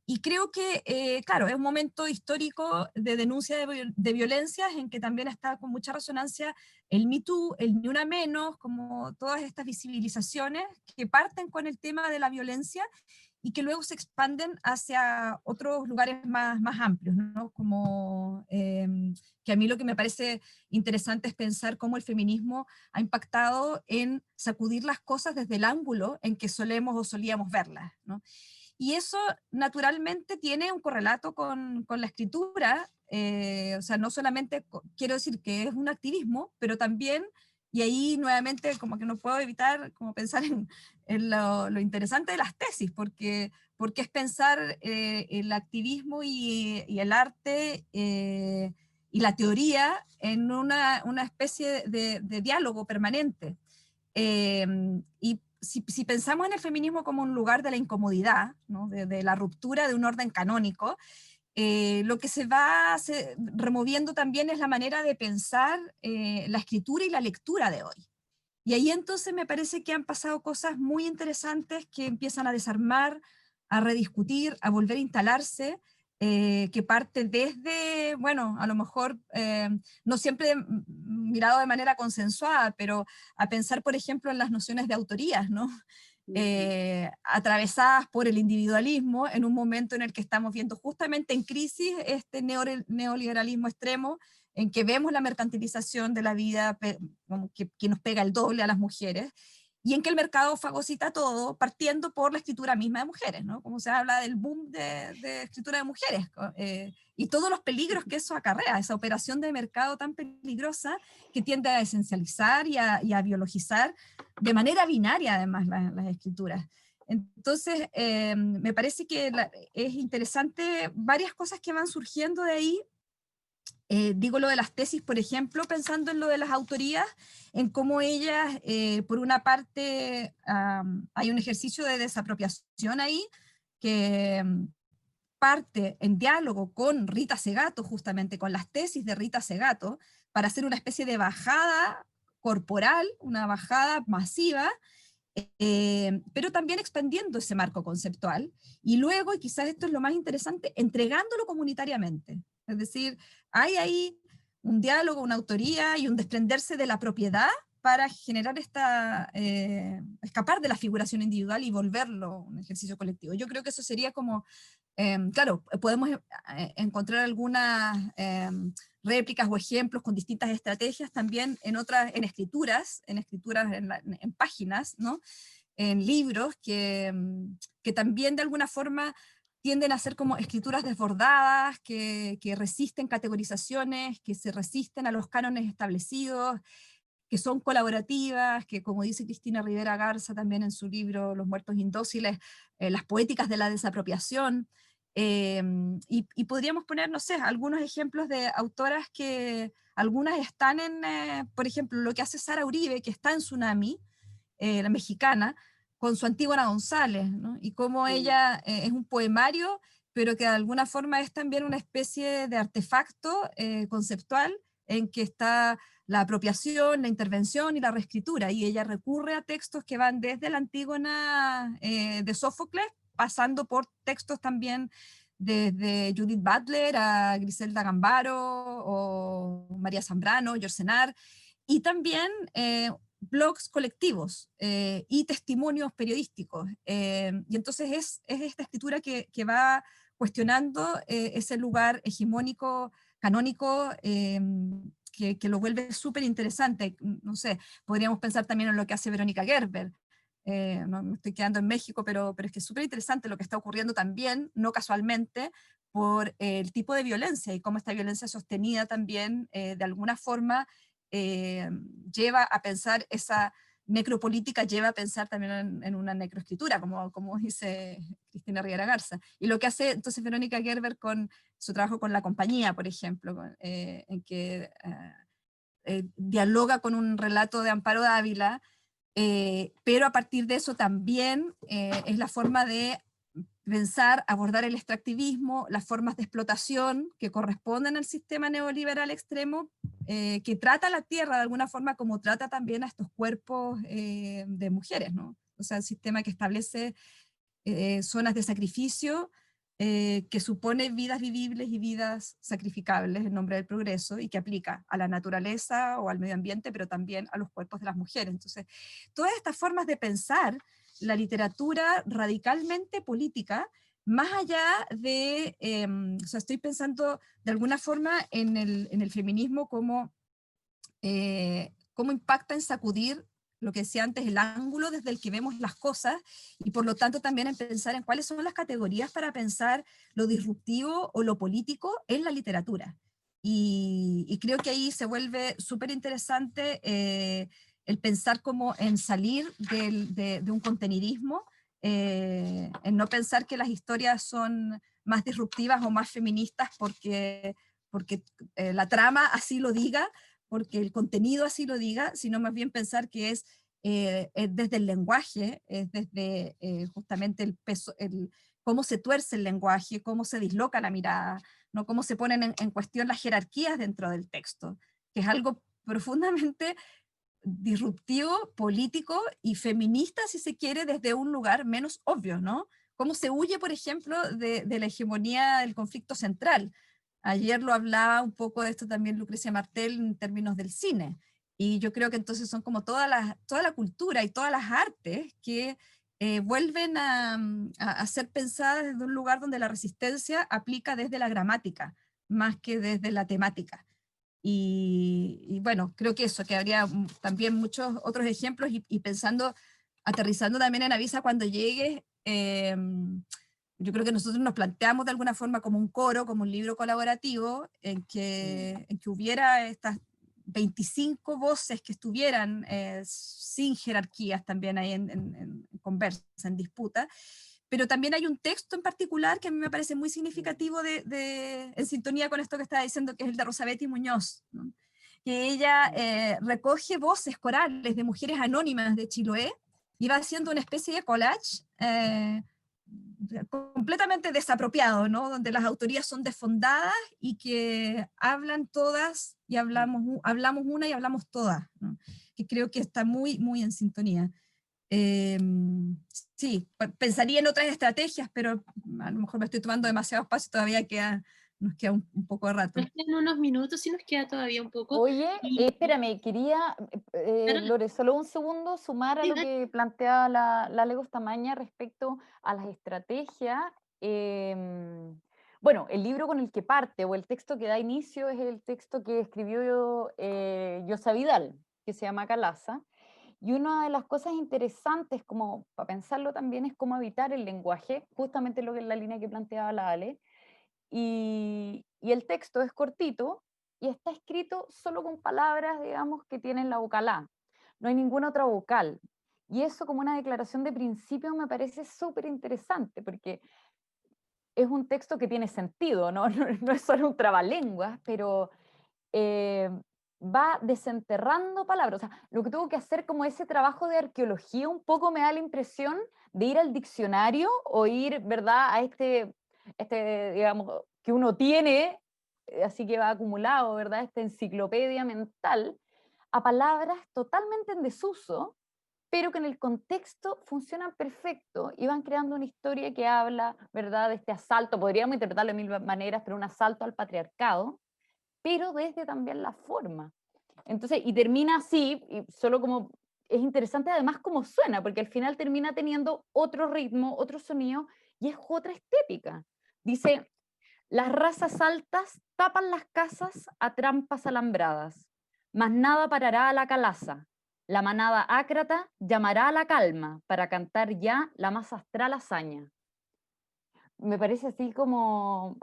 Y creo que, claro, es un momento histórico de denuncia de violencias en que también está con mucha resonancia el Me Too, el Ni Una Menos, como todas estas visibilizaciones que parten con el tema de la violencia y que luego se expanden hacia otros lugares más amplios, ¿no? Como que a mí lo que me parece interesante es pensar cómo el feminismo ha impactado en sacudir las cosas desde el ángulo en que solemos o solíamos verlas, ¿no? Y eso naturalmente tiene un correlato con la escritura, o sea, no solamente quiero decir que es un activismo, pero también, y ahí nuevamente como que no puedo evitar como pensar en lo interesante de las tesis, porque es pensar el activismo y el arte y la teoría en una especie de diálogo permanente. Y si pensamos en el feminismo como un lugar de la incomodidad, ¿no? de la ruptura de un orden canónico, lo que se va removiendo también es la manera de pensar la escritura y la lectura de hoy. Y ahí entonces me parece que han pasado cosas muy interesantes que empiezan a desarmar, a rediscutir, a volver a instalarse, que parte desde, bueno, a lo mejor no siempre mirado de manera consensuada, pero a pensar, por ejemplo, en las nociones de autorías, ¿no? Atravesadas por el individualismo en un momento en el que estamos viendo justamente en crisis este neoliberalismo extremo, en que vemos la mercantilización de la vida que nos pega el doble a las mujeres, y en que el mercado fagocita todo, partiendo por la escritura misma de mujeres, ¿no? Como se habla del boom de escritura de mujeres, y todos los peligros que eso acarrea, esa operación de mercado tan peligrosa que tiende a esencializar y a biologizar de manera binaria además las escrituras. Entonces, me parece que es interesante varias cosas que van surgiendo de ahí. Digo lo de las tesis, por ejemplo, pensando en lo de las autorías, en cómo ellas, por una parte, hay un ejercicio de desapropiación ahí, que parte en diálogo con Rita Segato, justamente con las tesis de Rita Segato, para hacer una especie de bajada corporal, una bajada masiva, pero también expandiendo ese marco conceptual, y luego, y quizás esto es lo más interesante, entregándolo comunitariamente. Es decir, hay ahí un diálogo, una autoría y un desprenderse de la propiedad para generar escapar de la figuración individual y volverlo un ejercicio colectivo. Yo creo que eso sería como, claro, podemos encontrar algunas réplicas o ejemplos con distintas estrategias también en escrituras, en páginas, ¿no? En libros que también de alguna forma tienden a ser como escrituras desbordadas, que resisten categorizaciones, que se resisten a los cánones establecidos, que son colaborativas, que como dice Cristina Rivera Garza también en su libro Los muertos indóciles, las poéticas de la desapropiación, y podríamos poner, no sé, algunos ejemplos de autoras que algunas están por ejemplo, lo que hace Sara Uribe, que está en Tsunami, la mexicana, con su Antígona González, ¿no? Y cómo ella es un poemario, pero que de alguna forma es también una especie de artefacto conceptual en que está la apropiación, la intervención y la reescritura, y ella recurre a textos que van desde la Antígona de Sófocles, pasando por textos también desde Judith Butler a Griselda Gambaro o María Zambrano, Yourcenar, y también blogs colectivos y testimonios periodísticos. Y entonces es esta escritura que va cuestionando ese lugar hegemónico, canónico, que lo vuelve súper interesante. No sé, podríamos pensar también en lo que hace Verónica Gerber. No me estoy quedando en México, pero es que es súper interesante lo que está ocurriendo también, no casualmente, por el tipo de violencia y cómo esta violencia sostenida también, de alguna forma, lleva a pensar esa necropolítica, lleva a pensar también en una necroescritura, como dice Cristina Rivera Garza. Y lo que hace entonces Verónica Gerber con su trabajo con La Compañía, por ejemplo, en que dialoga con un relato de Amparo Dávila, pero a partir de eso también es la forma de pensar, abordar el extractivismo, las formas de explotación que corresponden al sistema neoliberal extremo, que trata la tierra de alguna forma como trata también a estos cuerpos de mujeres, ¿no? O sea, el sistema que establece zonas de sacrificio, que supone vidas vivibles y vidas sacrificables en nombre del progreso, y que aplica a la naturaleza o al medio ambiente, pero también a los cuerpos de las mujeres. Entonces, todas estas formas de pensar la literatura radicalmente política, más allá de, o sea, estoy pensando de alguna forma en el feminismo como cómo impacta en sacudir lo que decía antes, el ángulo desde el que vemos las cosas, y por lo tanto también en pensar en cuáles son las categorías para pensar lo disruptivo o lo político en la literatura. Y creo que ahí se vuelve súper interesante el pensar como en salir de un contenidismo, en no pensar que las historias son más disruptivas o más feministas porque la trama así lo diga, porque el contenido así lo diga, sino más bien pensar que es desde el lenguaje, es desde justamente el peso, cómo se tuerce el lenguaje, cómo se disloca la mirada, ¿no? Cómo se ponen en cuestión las jerarquías dentro del texto, que es algo profundamente disruptivo, político y feminista, si se quiere, desde un lugar menos obvio, ¿no? Cómo se huye, por ejemplo, de la hegemonía del conflicto central. Ayer lo hablaba un poco de esto también Lucrecia Martel en términos del cine. Y yo creo que entonces son como toda la cultura y todas las artes que vuelven a ser pensadas desde un lugar donde la resistencia aplica desde la gramática, más que desde la temática. Y bueno, creo que eso, que habría también muchos otros ejemplos y pensando, aterrizando también en Avisa cuando llegue, yo creo que nosotros nos planteamos de alguna forma como un coro, como un libro colaborativo, en que hubiera estas 25 voces que estuvieran sin jerarquías también ahí en conversa, en disputa, pero también hay un texto en particular que a mí me parece muy significativo en sintonía con esto que estaba diciendo, que es el de Rosabetti Muñoz, ¿no? Que ella recoge voces corales de mujeres anónimas de Chiloé y va haciendo una especie de collage completamente desapropiado, ¿no? Donde las autorías son desfondadas y que hablan todas y hablamos una y hablamos todas, ¿no? Que creo que está muy, muy en sintonía. Eh, sí, pensaría en otras estrategias, pero a lo mejor me estoy tomando demasiado espacio, todavía nos queda un poco de rato. Nos quedan unos minutos, sí nos queda todavía un poco. Oye, Y, espérame, quería, Carola, Lore, solo un segundo, sumar a sí, lo que plantea la Lego Stamaña respecto a las estrategias. Bueno, el libro con el que parte o el texto que da inicio es el texto que escribió Yosa Vidal, que se llama Calaza. Y una de las cosas interesantes, como para pensarlo también, es cómo evitar el lenguaje, justamente lo que es la línea que planteaba la Ale. Y el texto es cortito y está escrito solo con palabras, digamos, que tienen la vocal A. No hay ninguna otra vocal. Y eso como una declaración de principio me parece súper interesante, porque es un texto que tiene sentido, ¿no? No es solo un trabalenguas, pero va desenterrando palabras. O sea, lo que tuvo que hacer como ese trabajo de arqueología un poco me da la impresión de ir al diccionario o ir, ¿verdad?, a digamos, que uno tiene, así que va acumulado, ¿verdad?, esta enciclopedia mental, a palabras totalmente en desuso, pero que en el contexto funcionan perfecto y van creando una historia que habla, ¿verdad?, de este asalto, podríamos interpretarlo de mil maneras, pero un asalto al patriarcado, pero desde también la forma. Entonces, y termina así, y solo como, es interesante además cómo suena, porque al final termina teniendo otro ritmo, otro sonido, y es otra estética. Dice, las razas altas tapan las casas a trampas alambradas, mas nada parará a la calaza. La manada ácrata llamará a la calma para cantar ya la más astral hazaña. Me parece así como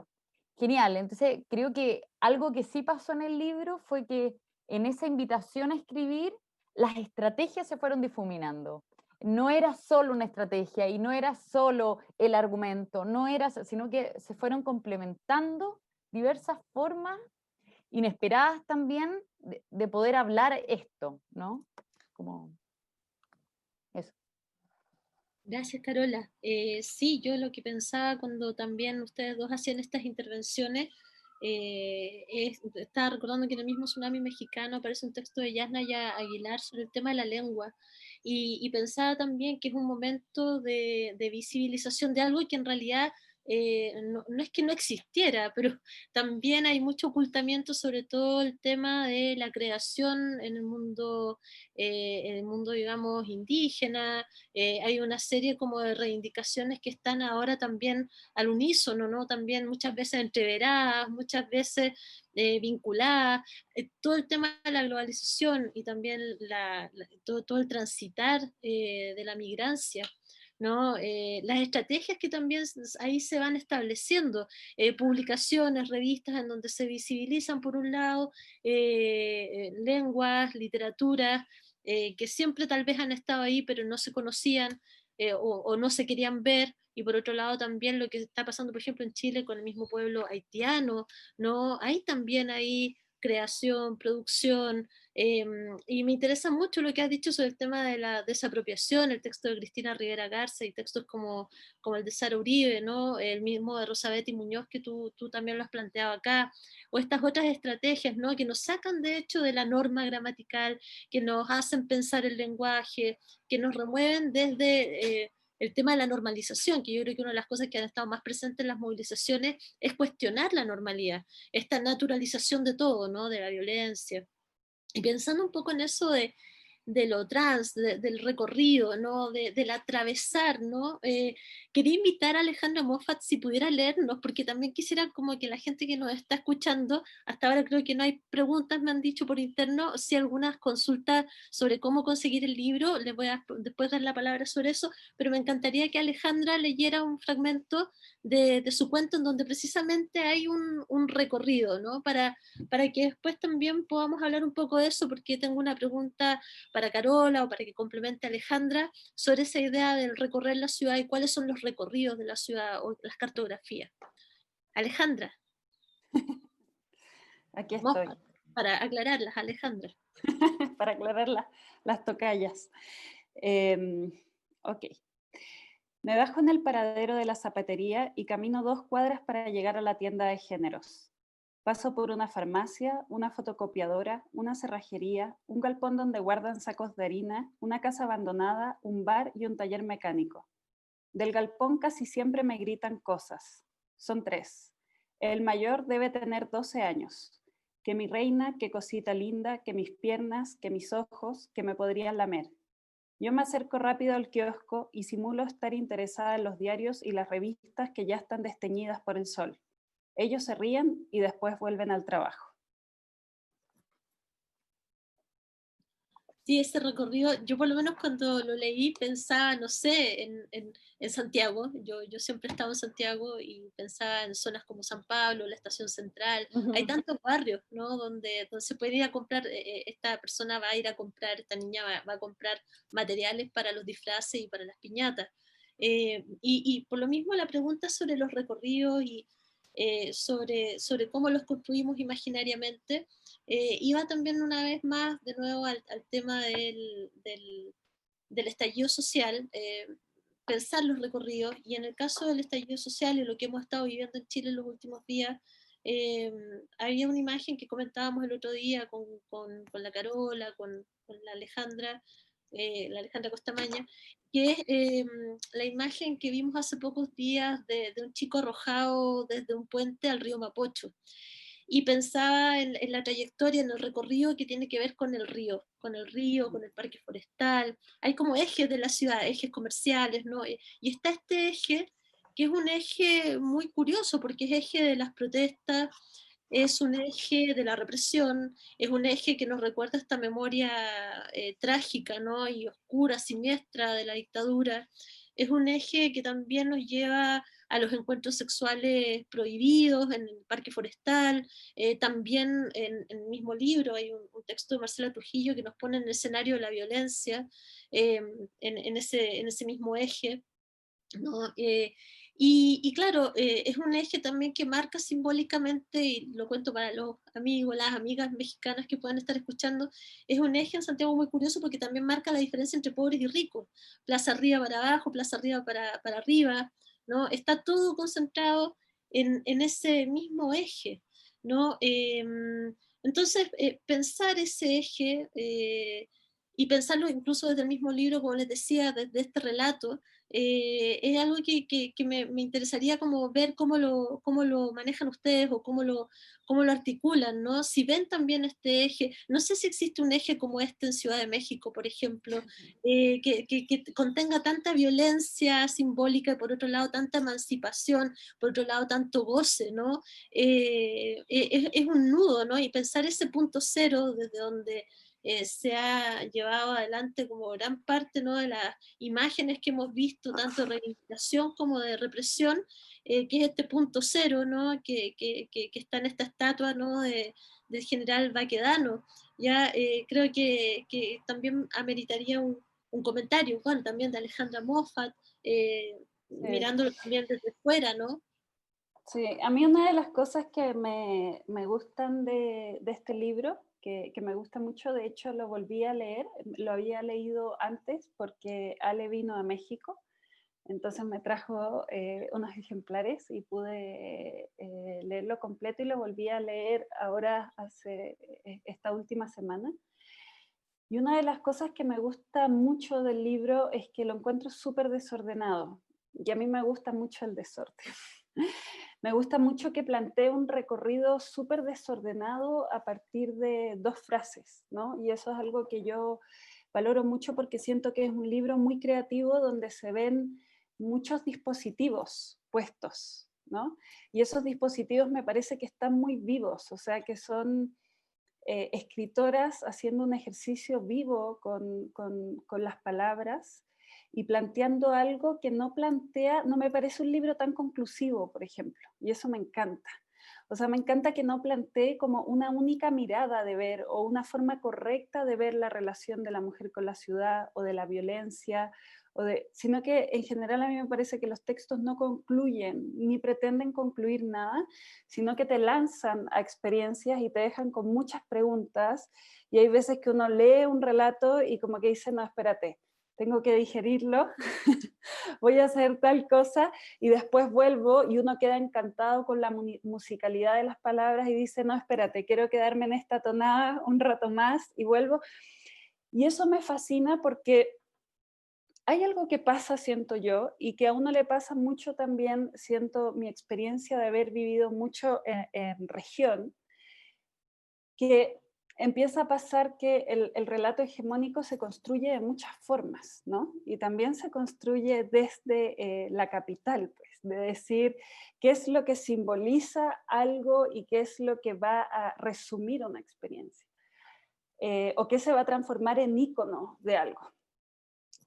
genial. Entonces, creo que algo que sí pasó en el libro fue que en esa invitación a escribir, las estrategias se fueron difuminando. No era solo una estrategia y no era solo el argumento, no era, sino que se fueron complementando diversas formas inesperadas también de poder hablar esto, ¿no? Como eso. gracias, Carola. Sí, yo lo que pensaba cuando también ustedes dos hacían estas intervenciones, estaba recordando que en el mismo Tsunami Mexicano aparece un texto de Yasnaya Aguilar sobre el tema de la lengua, y pensaba también que es un momento de visibilización de algo que en realidad no es que no existiera, pero también hay mucho ocultamiento, sobre todo el tema de la creación en el mundo digamos, indígena. Hay una serie como de reivindicaciones que están ahora también al unísono, ¿no? También muchas veces entreveradas, muchas veces vinculadas. Todo el tema de la globalización y también todo el transitar de la migrancia, ¿no? Las estrategias que también ahí se van estableciendo, publicaciones, revistas en donde se visibilizan por un lado lenguas, literaturas, que siempre tal vez han estado ahí pero no se conocían o no se querían ver, y por otro lado también lo que está pasando por ejemplo en Chile con el mismo pueblo haitiano, ¿no? Hay también ahí creación, producción, y me interesa mucho lo que has dicho sobre el tema de la desapropiación, el texto de Cristina Rivera Garza y textos como el de Sara Uribe, ¿no? El mismo de Rosa Betty Muñoz que tú también lo has planteado acá, o estas otras estrategias, ¿no? Que nos sacan de hecho de la norma gramatical, que nos hacen pensar el lenguaje, que nos remueven desde el tema de la normalización, que yo creo que una de las cosas que han estado más presentes en las movilizaciones es cuestionar la normalidad, esta naturalización de todo, ¿no? De la violencia. Y pensando un poco en eso de lo trans, del recorrido, ¿no? Del atravesar, ¿no? Quería invitar a Alejandra Moffat si pudiera leernos, porque también quisiera como que la gente que nos está escuchando, hasta ahora creo que no hay preguntas, me han dicho por interno, si algunas consultas sobre cómo conseguir el libro, les voy a después dar la palabra sobre eso, pero me encantaría que Alejandra leyera un fragmento de su cuento en donde precisamente hay un recorrido, ¿no? Para que después también podamos hablar un poco de eso, porque tengo una pregunta para Carola o para que complemente a Alejandra sobre esa idea del recorrer la ciudad y cuáles son los recorridos de la ciudad o las cartografías. Alejandra. Aquí estoy. Moffat, para aclararlas, Alejandra. Para aclarar las tocallas. Ok. Me bajo en el paradero de la zapatería y camino 2 cuadras para llegar a la tienda de géneros. Paso por una farmacia, una fotocopiadora, una cerrajería, un galpón donde guardan sacos de harina, una casa abandonada, un bar y un taller mecánico. Del galpón casi siempre me gritan cosas. Son 3. El mayor debe tener 12 años. Que mi reina, que cosita linda, que mis piernas, que mis ojos, que me podrían lamer. Yo me acerco rápido al kiosco y simulo estar interesada en los diarios y las revistas que ya están desteñidas por el sol. Ellos se ríen y después vuelven al trabajo. Sí, ese recorrido, yo por lo menos cuando lo leí pensaba, no sé, en Santiago. Yo siempre he estado en Santiago y pensaba en zonas como San Pablo, la Estación Central. Hay tantos barrios, ¿no? Donde se puede ir a comprar, esta persona va a ir a comprar, esta niña va a comprar materiales para los disfraces y para las piñatas. Y por lo mismo la pregunta sobre los recorridos y sobre cómo los construimos imaginariamente, iba también una vez más de nuevo al tema del estallido social, pensar los recorridos, y en el caso del estallido social y lo que hemos estado viviendo en Chile en los últimos días, había una imagen que comentábamos el otro día con la Carola, con la Alejandra Costamaña, que es la imagen que vimos hace pocos días de un chico arrojado desde un puente al río Mapocho. Y pensaba en la trayectoria, en el recorrido que tiene que ver con el río, con el parque forestal. Hay como ejes de la ciudad, ejes comerciales, ¿no? Y está este eje, que es un eje muy curioso, porque es eje de las protestas, es un eje de la represión, es un eje que nos recuerda esta memoria trágica, ¿no? Y oscura, siniestra de la dictadura. Es un eje que también nos lleva a los encuentros sexuales prohibidos en el parque forestal. También en el mismo libro hay un texto de Marcela Trujillo que nos pone en el escenario de la violencia, en ese mismo eje, ¿no? Y claro, es un eje también que marca simbólicamente, y lo cuento para los amigos, las amigas mexicanas que puedan estar escuchando, es un eje en Santiago muy curioso porque también marca la diferencia entre pobres y ricos, plaza arriba para abajo, plaza arriba para arriba, ¿no? Está todo concentrado en ese mismo eje, ¿no? Entonces, pensar ese eje y pensarlo incluso desde el mismo libro, como les decía, desde este relato, Es algo que me interesaría como ver cómo lo manejan ustedes o cómo lo articulan, ¿no? Si ven también este eje, no sé si existe un eje como este en Ciudad de México, por ejemplo, que contenga tanta violencia simbólica y por otro lado tanta emancipación, por otro lado tanto goce, ¿no? Es un nudo, ¿no? Y pensar ese punto cero desde donde se ha llevado adelante como gran parte, ¿no?, de las imágenes que hemos visto, tanto de reivindicación como de represión, que es este punto cero, ¿no?, que está en esta estatua, ¿no?, del general Baquedano. Ya creo que también ameritaría un comentario, bueno, también de Alejandra Moffat, Sí. mirándolo también desde fuera, ¿no? Sí, a mí una de las cosas que me gustan de este libro, que me gusta mucho, de hecho lo volví a leer, lo había leído antes porque Ale vino a México, entonces me trajo unos ejemplares y pude leerlo completo y lo volví a leer ahora esta última semana. Y una de las cosas que me gusta mucho del libro es que lo encuentro súper desordenado. Y a mí me gusta mucho el desorden. Me gusta mucho que plantee un recorrido súper desordenado a partir de dos frases, ¿no? Y eso es algo que yo valoro mucho porque siento que es un libro muy creativo donde se ven muchos dispositivos puestos, ¿no? Y esos dispositivos me parece que están muy vivos, o sea, que son escritoras haciendo un ejercicio vivo con las palabras y planteando algo que no plantea, no me parece un libro tan conclusivo, por ejemplo, y eso me encanta. O sea, me encanta que no plantee como una única mirada de ver o una forma correcta de ver la relación de la mujer con la ciudad o de la violencia, sino que en general a mí me parece que los textos no concluyen ni pretenden concluir nada, sino que te lanzan a experiencias y te dejan con muchas preguntas. Y hay veces que uno lee un relato y como que dice, no, espérate, tengo que digerirlo, voy a hacer tal cosa y después vuelvo y uno queda encantado con la musicalidad de las palabras y dice, no, espérate, quiero quedarme en esta tonada un rato más y vuelvo. Y eso me fascina porque hay algo que pasa, siento yo, y que a uno le pasa mucho también, siento mi experiencia de haber vivido mucho en región, que empieza a pasar que el relato hegemónico se construye de muchas formas, ¿no? Y también se construye desde la capital, pues, de decir qué es lo que simboliza algo y qué es lo que va a resumir una experiencia, o qué se va a transformar en ícono de algo.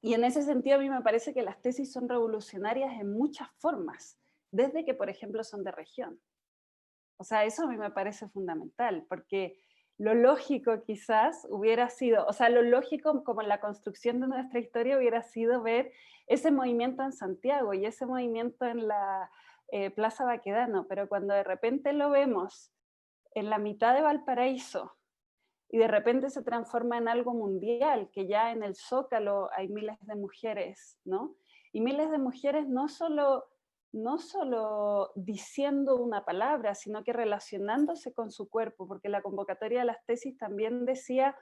Y en ese sentido a mí me parece que las tesis son revolucionarias en muchas formas, desde que, por ejemplo, son de región. O sea, eso a mí me parece fundamental, porque lo lógico quizás hubiera sido, o sea, lo lógico como en la construcción de nuestra historia hubiera sido ver ese movimiento en Santiago y ese movimiento en la Plaza Baquedano, pero cuando de repente lo vemos en la mitad de Valparaíso y de repente se transforma en algo mundial, que ya en el Zócalo hay miles de mujeres, ¿no? Y miles de mujeres no solo diciendo una palabra, sino que relacionándose con su cuerpo, porque la convocatoria de las tesis también decía,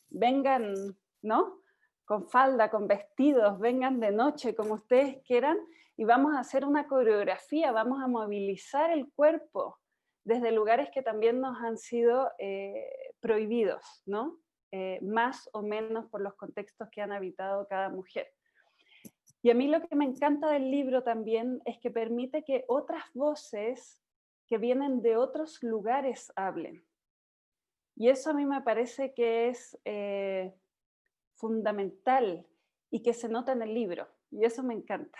vengan, ¿no? Con falda, con vestidos, vengan de noche, como ustedes quieran, y vamos a hacer una coreografía, vamos a movilizar el cuerpo desde lugares que también nos han sido prohibidos, ¿no? Más o menos por los contextos que han habitado cada mujer. Y a mí lo que me encanta del libro también es que permite que otras voces que vienen de otros lugares hablen. Y eso a mí me parece que es fundamental y que se nota en el libro. Y eso me encanta.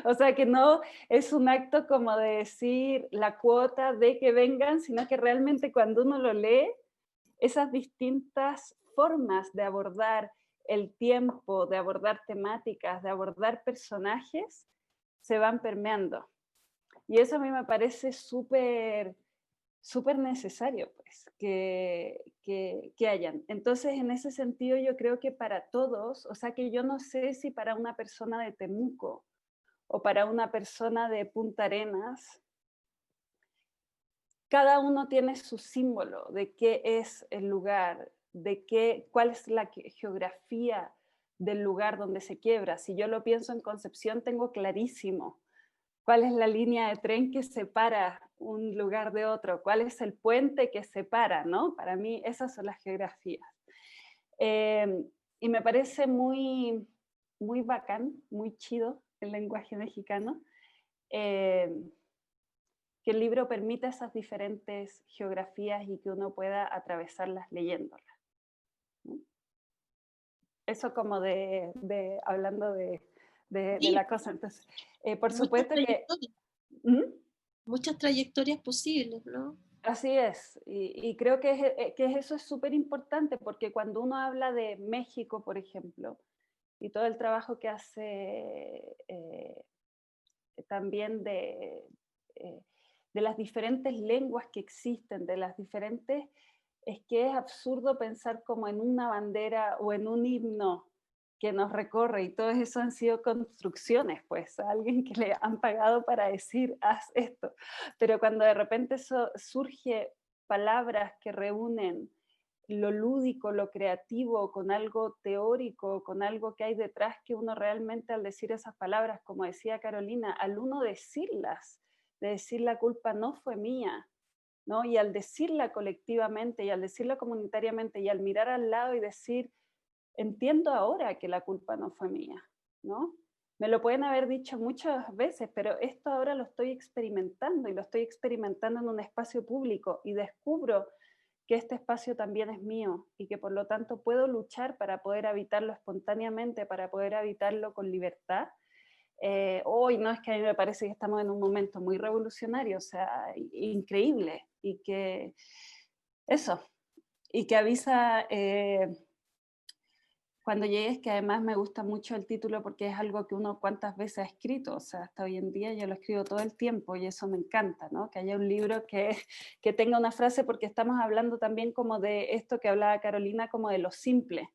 O sea, que no es un acto como de decir la cuota de que vengan, sino que realmente cuando uno lo lee, esas distintas formas de abordar el tiempo, de abordar temáticas, de abordar personajes, se van permeando. Y eso a mí me parece súper necesario, pues, que hayan. Entonces, en ese sentido, yo creo que para todos, o sea, que yo no sé si para una persona de Temuco o para una persona de Punta Arenas, cada uno tiene su símbolo de qué es el lugar, cuál es la geografía del lugar donde se quiebra. Si yo lo pienso en Concepción, tengo clarísimo cuál es la línea de tren que separa un lugar de otro, cuál es el puente que separa, ¿no? Para mí esas son las geografías. Y me parece muy, muy bacán, muy chido el lenguaje mexicano, que el libro permita esas diferentes geografías y que uno pueda atravesarlas leyéndolas. Eso como hablando de la cosa. Entonces, por supuesto que... Muchas trayectorias posibles, ¿no? Así es, y creo que eso es súper importante, porque cuando uno habla de México, por ejemplo, y todo el trabajo que hace también de las diferentes lenguas que existen, de las diferentes, es que es absurdo pensar como en una bandera o en un himno que nos recorre, y todo eso han sido construcciones, pues, a alguien que le han pagado para decir, haz esto. Pero cuando de repente surge palabras que reúnen lo lúdico, lo creativo, con algo teórico, con algo que hay detrás, que uno realmente al decir esas palabras, como decía Carolina, al uno decirlas, de decir la culpa no fue mía, ¿no? Y al decirla colectivamente, y al decirla comunitariamente, y al mirar al lado y decir, entiendo ahora que la culpa no fue mía, ¿no? Me lo pueden haber dicho muchas veces, pero esto ahora lo estoy experimentando, y lo estoy experimentando en un espacio público, y descubro que este espacio también es mío, y que por lo tanto puedo luchar para poder habitarlo espontáneamente, para poder habitarlo con libertad. Hoy no, es que a mí me parece que estamos en un momento muy revolucionario, o sea, increíble, y que eso, y que avisa... cuando llegues, que además me gusta mucho el título porque es algo que uno cuántas veces ha escrito, o sea, hasta hoy en día yo lo escribo todo el tiempo y eso me encanta, ¿no? Que haya un libro que tenga una frase, porque estamos hablando también como de esto que hablaba Carolina, como de lo simple.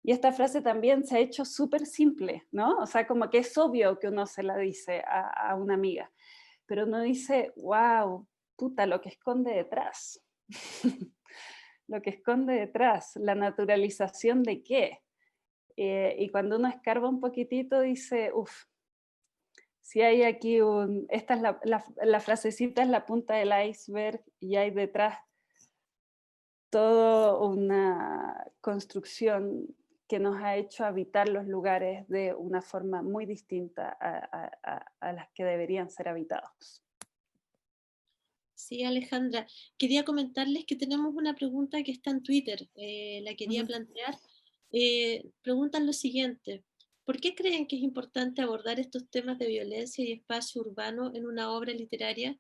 Y esta frase también se ha hecho súper simple, ¿no? O sea, como que es obvio que uno se la dice a una amiga, pero uno dice, wow, puta, lo que esconde detrás. Lo que esconde detrás, la naturalización de qué. Y cuando uno escarba un poquitito dice, uff, si hay aquí esta es la frasecita es la punta del iceberg, y hay detrás toda una construcción que nos ha hecho habitar los lugares de una forma muy distinta a las que deberían ser habitados. Sí, Alejandra. Quería comentarles que tenemos una pregunta que está en Twitter. La quería plantear. Preguntan lo siguiente: ¿por qué creen que es importante abordar estos temas de violencia y espacio urbano en una obra literaria?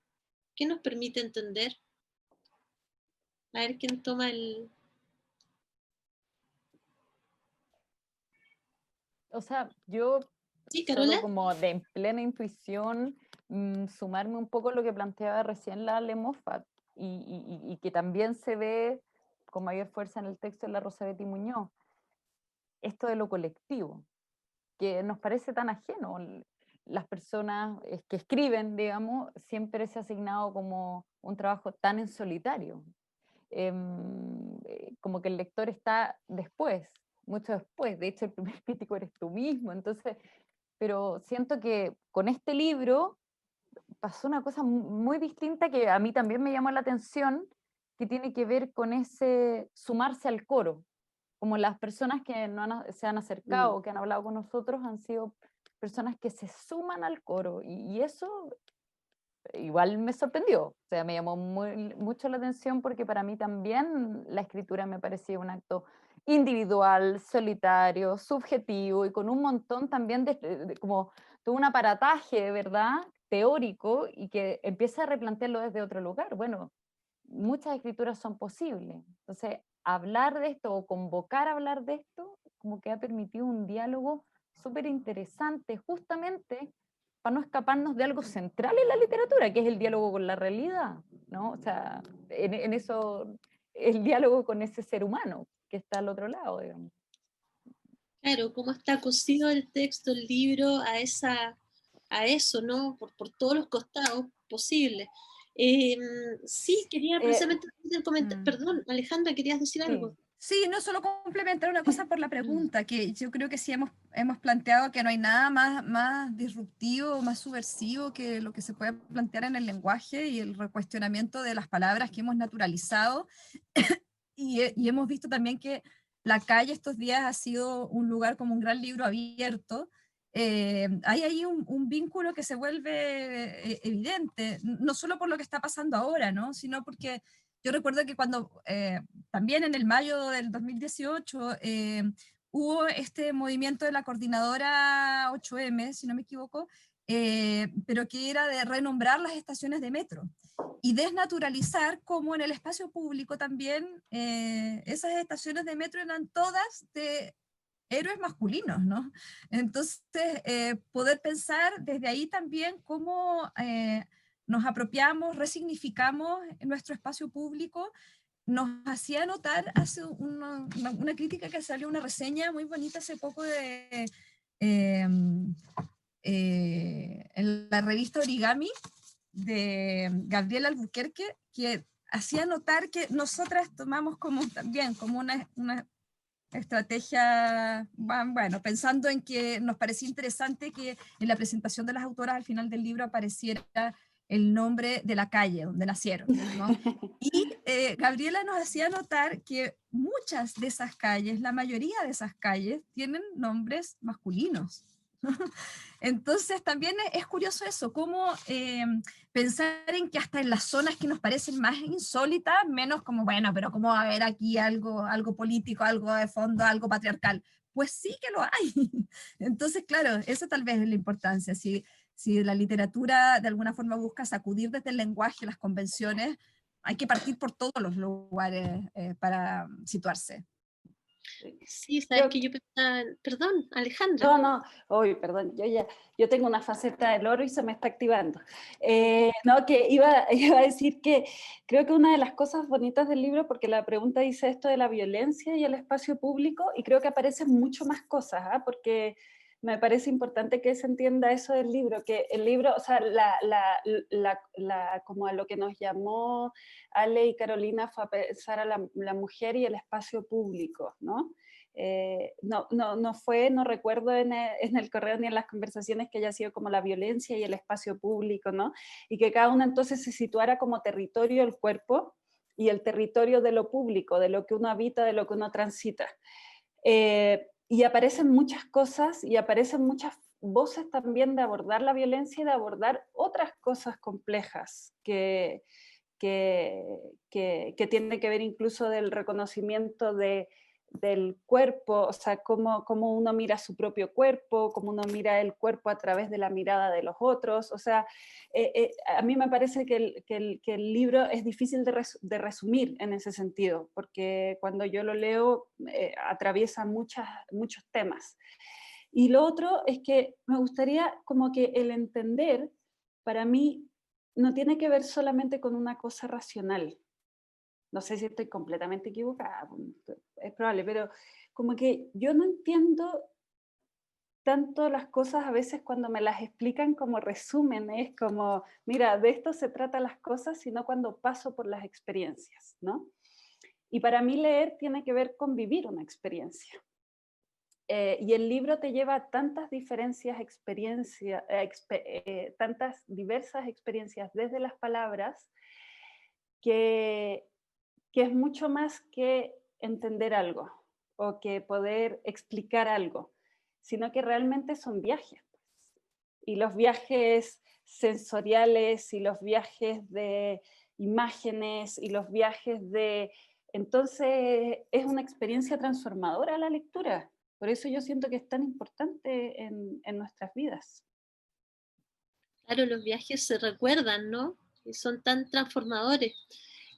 ¿Qué nos permite entender? A ver quién toma el... O sea, yo ¿Sí, solo Carola? como de plena intuición, sumarme un poco a lo que planteaba recién la Ale Moffat, y que también se ve con mayor fuerza en el texto de la Rosabetti Muñoz, esto de lo colectivo, que nos parece tan ajeno. Las personas que escriben, digamos, siempre se ha asignado como un trabajo tan en solitario, como que el lector está después, mucho después. De hecho, el primer crítico eres tú mismo. Entonces, pero siento que con este libro pasó una cosa muy distinta que a mí también me llamó la atención, que tiene que ver con ese sumarse al coro. Como las personas que se han acercado o que han hablado con nosotros han sido personas que se suman al coro, y eso igual me sorprendió, o sea, me llamó mucho la atención, porque para mí también la escritura me parecía un acto individual, solitario, subjetivo, y con un montón también de como todo un aparataje, ¿verdad?, teórico, y que empieza a replantearlo desde otro lugar. Bueno, muchas escrituras son posibles, entonces hablar de esto o convocar a hablar de esto como que ha permitido un diálogo súper interesante, justamente para no escaparnos de algo central en la literatura, que es el diálogo con la realidad, ¿no? O sea, en eso, el diálogo con ese ser humano que está al otro lado, digamos. Claro, cómo está cosido el texto, el libro, a eso, ¿no? Por todos los costados posibles. Sí, quería precisamente comentar. Perdón, Alejandra, ¿querías decir algo? Sí, no solo complementar una cosa por la pregunta, que yo creo que sí hemos planteado que no hay nada más disruptivo, más subversivo que lo que se puede plantear en el lenguaje y el recuestionamiento de las palabras que hemos naturalizado. Y hemos visto también que la calle estos días ha sido un lugar como un gran libro abierto. Hay ahí un vínculo que se vuelve evidente, no solo por lo que está pasando ahora, ¿no? Sino porque yo recuerdo que cuando también en el mayo del 2018 hubo este movimiento de la coordinadora 8M, si no me equivoco, pero que era de renombrar las estaciones de metro y desnaturalizar como en el espacio público también esas estaciones de metro eran todas de héroes masculinos, ¿no? Entonces, poder pensar desde ahí también cómo nos apropiamos, resignificamos nuestro espacio público, nos hacía notar hace una crítica que salió, una reseña muy bonita hace poco en la revista Origami, de Gabriel Albuquerque, que hacía notar que nosotras tomamos como también como una estrategia, bueno, pensando en que nos parecía interesante que en la presentación de las autoras al final del libro apareciera el nombre de la calle donde nacieron, ¿no? Y Gabriela nos hacía notar que muchas de esas calles, la mayoría de esas calles, tienen nombres masculinos. Entonces también es curioso eso, cómo pensar en que hasta en las zonas que nos parecen más insólitas, menos como, bueno, pero ¿cómo va a haber aquí algo político, algo de fondo, algo patriarcal? Pues sí que lo hay. Entonces, claro, eso tal vez es la importancia. Si la literatura de alguna forma busca sacudir desde el lenguaje las convenciones, hay que partir por todos los lugares para situarse. Sí, sabes que yo pensaba, perdón, Alejandra. No, hoy, perdón, yo tengo una faceta del oro y se me está activando. No, que iba a decir que creo que una de las cosas bonitas del libro, porque la pregunta dice esto de la violencia y el espacio público, y creo que aparecen mucho más cosas, porque me parece importante que se entienda eso del libro, que el libro, o sea, como a lo que nos llamó Ale y Carolina fue a pensar a la mujer y el espacio público, ¿no? No recuerdo en el correo ni en las conversaciones que haya sido como la violencia y el espacio público, ¿no? Y que cada uno entonces se situara como territorio el cuerpo y el territorio de lo público, de lo que uno habita, de lo que uno transita. Y aparecen muchas cosas y aparecen muchas voces también de abordar la violencia y de abordar otras cosas complejas que tienen que ver incluso del reconocimiento del cuerpo, o sea, cómo uno mira su propio cuerpo, cómo uno mira el cuerpo a través de la mirada de los otros. O sea, a mí me parece que el libro es difícil de resumir en ese sentido, porque cuando yo lo leo atraviesa muchos temas. Y lo otro es que me gustaría como que el entender, para mí, no tiene que ver solamente con una cosa racional. No sé si estoy completamente equivocada, es probable, pero como que yo no entiendo tanto las cosas a veces cuando me las explican como resúmenes, como, mira, de esto se tratan las cosas, sino cuando paso por las experiencias, ¿no? Y para mí leer tiene que ver con vivir una experiencia. Y el libro te lleva a tantas tantas diversas experiencias desde las palabras que es mucho más que entender algo o que poder explicar algo, sino que realmente son viajes. Y los viajes sensoriales y los viajes de imágenes y los viajes de... Entonces es una experiencia transformadora la lectura. Por eso yo siento que es tan importante en nuestras vidas. Claro, los viajes se recuerdan, ¿no? Y son tan transformadores.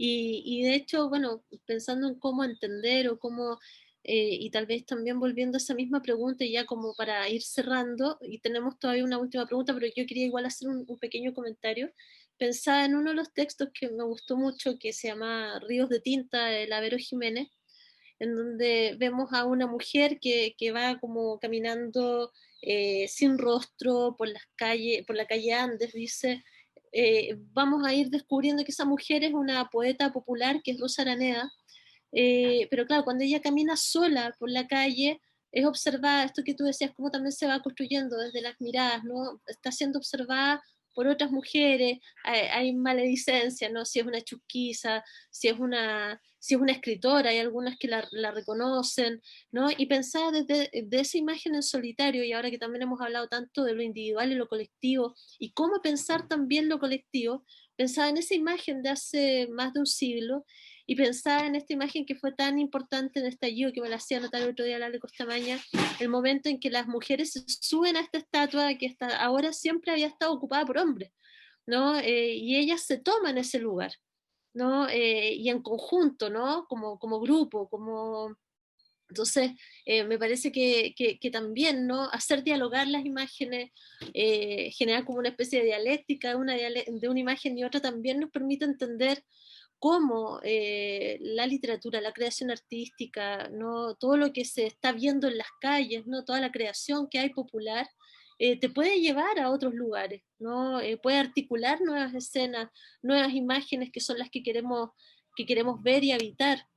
Y de hecho, bueno, pensando en cómo entender o cómo, y tal vez también volviendo a esa misma pregunta, ya como para ir cerrando, y tenemos todavía una última pregunta, pero yo quería igual hacer un pequeño comentario. Pensaba en uno de los textos que me gustó mucho, que se llama Ríos de Tinta, de Lavero Jiménez, en donde vemos a una mujer que va como caminando sin rostro por las calles, por la calle Andes, dice, vamos a ir descubriendo que esa mujer es una poeta popular que es Rosa Araneda, pero claro, cuando ella camina sola por la calle, es observada, esto que tú decías, cómo también se va construyendo desde las miradas, ¿no? Está siendo observada por otras mujeres, hay maledicencia, ¿no? Si es una chusquiza, si es una escritora, hay algunas que la reconocen, ¿no? Y pensar desde de esa imagen en solitario, y ahora que también hemos hablado tanto de lo individual y lo colectivo, y cómo pensar también lo colectivo, pensaba en esa imagen de hace más de un siglo, y pensaba en esta imagen que fue tan importante en este estallido, que me la hacía notar el otro día Lale Costamaña, el momento en que las mujeres se suben a esta estatua que hasta ahora siempre había estado ocupada por hombres, ¿no? Y ellas se toman ese lugar, ¿no? Y en conjunto, ¿no? Como grupo, como... Entonces, me parece que también, ¿no? Hacer dialogar las imágenes, generar como una especie de dialéctica de una imagen y otra, también nos permite entender cómo la literatura, la creación artística, ¿no? Todo lo que se está viendo en las calles, ¿no? Toda la creación que hay popular, te puede llevar a otros lugares, ¿no? Puede articular nuevas escenas, nuevas imágenes que son las que queremos ver y habitar.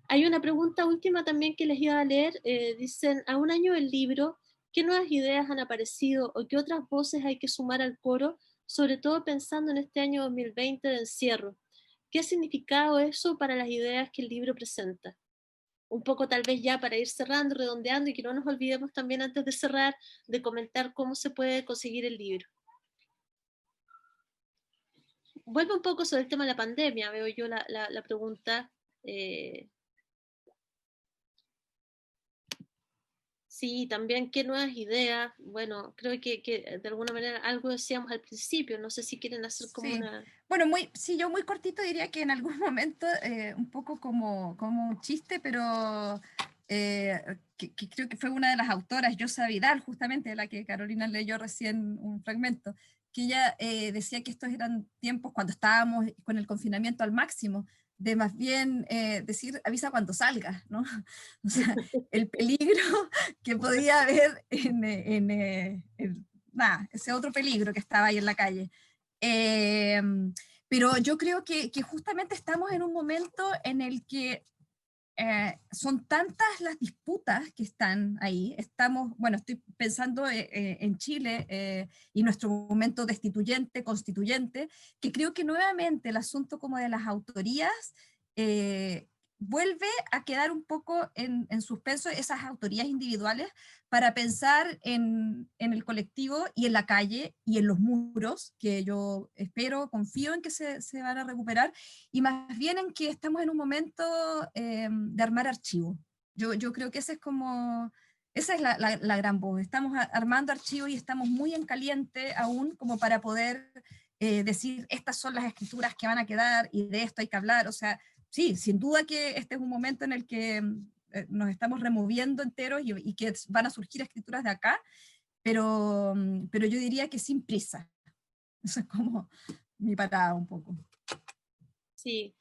Hay una pregunta última también que les iba a leer. Dicen, a un año del libro, ¿qué nuevas ideas han aparecido o qué otras voces hay que sumar al coro, sobre todo pensando en este año 2020 de encierro? ¿Qué ha significado eso para las ideas que el libro presenta? Un poco tal vez ya para ir cerrando, redondeando, y que no nos olvidemos también antes de cerrar de comentar cómo se puede conseguir el libro. Vuelve un poco sobre el tema de la pandemia, veo yo la pregunta. Sí, también qué nuevas ideas. Bueno, creo que de alguna manera algo decíamos al principio, no sé si quieren hacer como Sí, una... bueno, sí, yo muy cortito diría que en algún momento, un poco como un chiste, pero que creo que fue una de las autoras, Yosa Vidal, justamente, de la que Carolina leyó recién un fragmento, que ella decía que estos eran tiempos cuando estábamos con el confinamiento al máximo, de más bien decir avisa cuando salgas, ¿no? O sea, el peligro que podía haber nada, ese otro peligro que estaba ahí en la calle. Eh, pero yo creo que justamente estamos en un momento en el que son tantas las disputas que están ahí. Estamos, bueno, estoy pensando en Chile y nuestro momento destituyente, constituyente, que creo que nuevamente el asunto como de las autorías vuelve a quedar un poco en suspenso esas autorías individuales para pensar en el colectivo y en la calle y en los muros, que yo espero, confío en que se van a recuperar, y más bien en que estamos en un momento de armar archivos. Yo creo que ese es como, esa es la gran voz. Estamos armando archivos y estamos muy en caliente aún como para poder decir, estas son las escrituras que van a quedar y de esto hay que hablar. O sea, sí, sin duda que este es un momento en el que nos estamos removiendo enteros y que van a surgir escrituras de acá, pero yo diría que sin prisa. Eso es como mi patada un poco. Sí.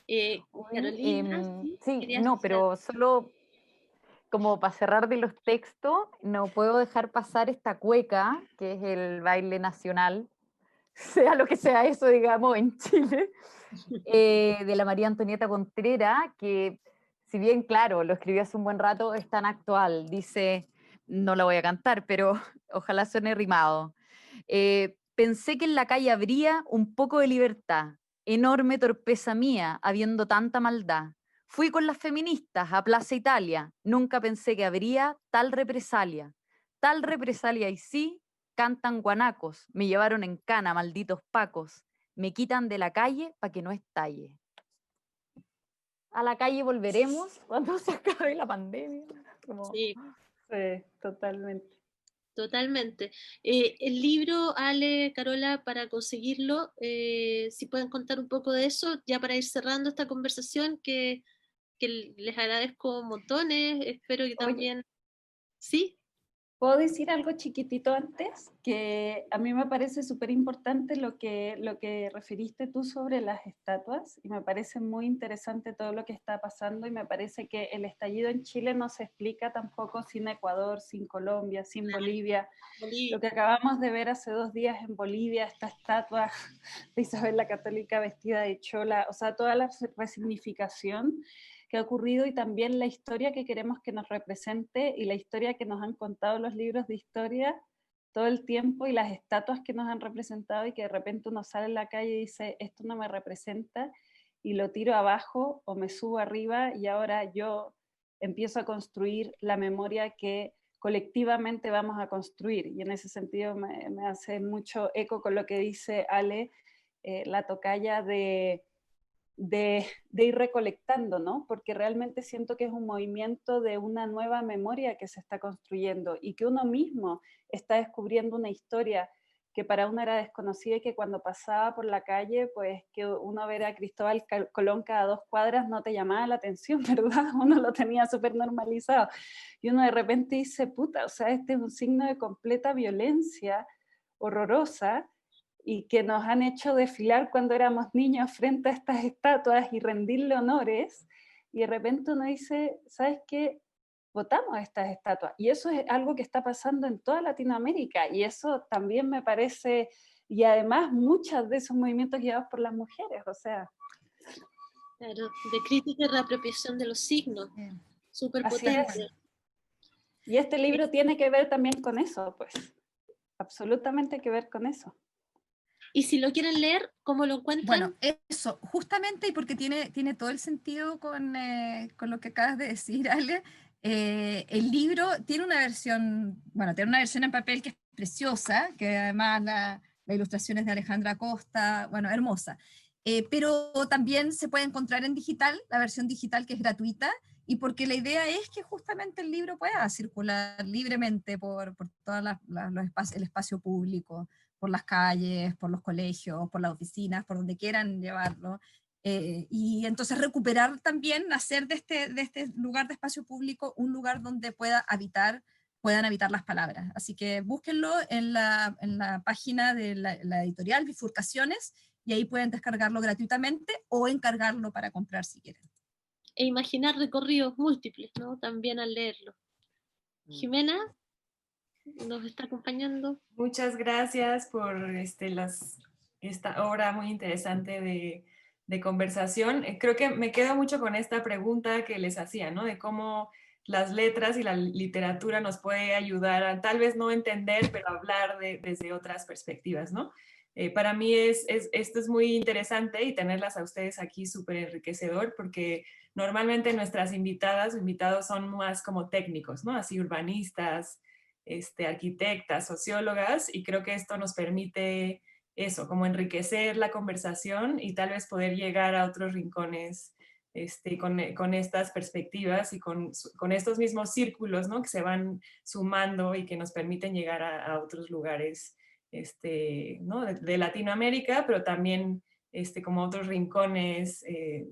Oye, Carolina, ¿sí? sí, ¿Querías no, decir algo? pero solo como para cerrar de los textos, no puedo dejar pasar esta cueca, que es el baile nacional, sea lo que sea eso, digamos, en Chile, de la María Antonieta Contreras, que si bien, claro, lo escribió hace un buen rato, es tan actual. Dice, no la voy a cantar, pero ojalá suene rimado. Pensé que en la calle habría un poco de libertad, enorme torpeza mía, habiendo tanta maldad. Fui con las feministas a Plaza Italia, nunca pensé que habría tal represalia y sí, cantan guanacos, me llevaron en cana, malditos pacos, me quitan de la calle para que no estalle. A la calle volveremos cuando se acabe la pandemia. Como... Sí, Sí, totalmente. totalmente. El libro, Ale, Carola, para conseguirlo, si pueden contar un poco de eso, ya para ir cerrando esta conversación, que les agradezco montones, espero que Oye, también... ¿Sí? ¿puedo decir algo chiquitito antes? Que a mí me parece súper importante lo que referiste tú sobre las estatuas y me parece muy interesante todo lo que está pasando y me parece que el estallido en Chile no se explica tampoco sin Ecuador, sin Colombia, sin Bolivia. Lo que acabamos de ver hace 2 días en Bolivia, esta estatua de Isabel la Católica vestida de chola, o sea, toda la resignificación que ha ocurrido y también la historia que queremos que nos represente y la historia que nos han contado los libros de historia todo el tiempo y las estatuas que nos han representado y que de repente uno sale en la calle y dice, esto no me representa y lo tiro abajo o me subo arriba y ahora yo empiezo a construir la memoria que colectivamente vamos a construir. Y en ese sentido me hace mucho eco con lo que dice Ale, la tocaya de ir recolectando, ¿no? Porque realmente siento que es un movimiento de una nueva memoria que se está construyendo y que uno mismo está descubriendo una historia que para uno era desconocida y que cuando pasaba por la calle, pues que uno ver a Cristóbal Colón cada 2 cuadras no te llamaba la atención, ¿verdad? Uno lo tenía súper normalizado. Y uno de repente dice, puta, o sea, este es un signo de completa violencia horrorosa, y que nos han hecho desfilar cuando éramos niños frente a estas estatuas y rendirle honores, y de repente uno dice, ¿sabes qué? Votamos a estas estatuas. Y eso es algo que está pasando en toda Latinoamérica, y eso también me parece, y además muchos de esos movimientos guiados por las mujeres, o sea. Claro, de crítica y reapropiación de los signos, súper potente. Y este libro tiene que ver también con eso, pues, absolutamente que ver con eso. Y si lo quieren leer, ¿cómo lo encuentran? Bueno, eso, justamente, y porque tiene todo el sentido con lo que acabas de decir, Ale, el libro tiene una versión, bueno, tiene una versión en papel que es preciosa, que además la ilustración es de Alejandra Costa, bueno, hermosa, pero también se puede encontrar en digital, la versión digital que es gratuita, y porque la idea es que justamente el libro pueda circular libremente por todo el espacio público, por las calles, por los colegios, por las oficinas, por donde quieran llevarlo. Y entonces recuperar también, hacer de este lugar de espacio público un lugar donde puedan habitar las palabras. Así que búsquenlo en la página de la editorial Bifurcaciones, y ahí pueden descargarlo gratuitamente o encargarlo para comprar si quieren. E imaginar recorridos múltiples, ¿no? También al leerlo. Jimena, nos está acompañando. Muchas gracias por esta hora muy interesante de conversación. Creo que me quedo mucho con esta pregunta que les hacía, ¿no? De cómo las letras y la literatura nos puede ayudar a tal vez no entender, pero hablar desde otras perspectivas, ¿no? Para mí esto es muy interesante y tenerlas a ustedes aquí súper enriquecedor, porque normalmente nuestras invitadas o invitados son más como técnicos, ¿no? Así urbanistas, arquitectas, sociólogas, y creo que esto nos permite eso, como enriquecer la conversación y tal vez poder llegar a otros rincones con estas perspectivas y con estos mismos círculos, ¿no? Que se van sumando y que nos permiten llegar a otros lugares, ¿no? de Latinoamérica, pero también como otros rincones,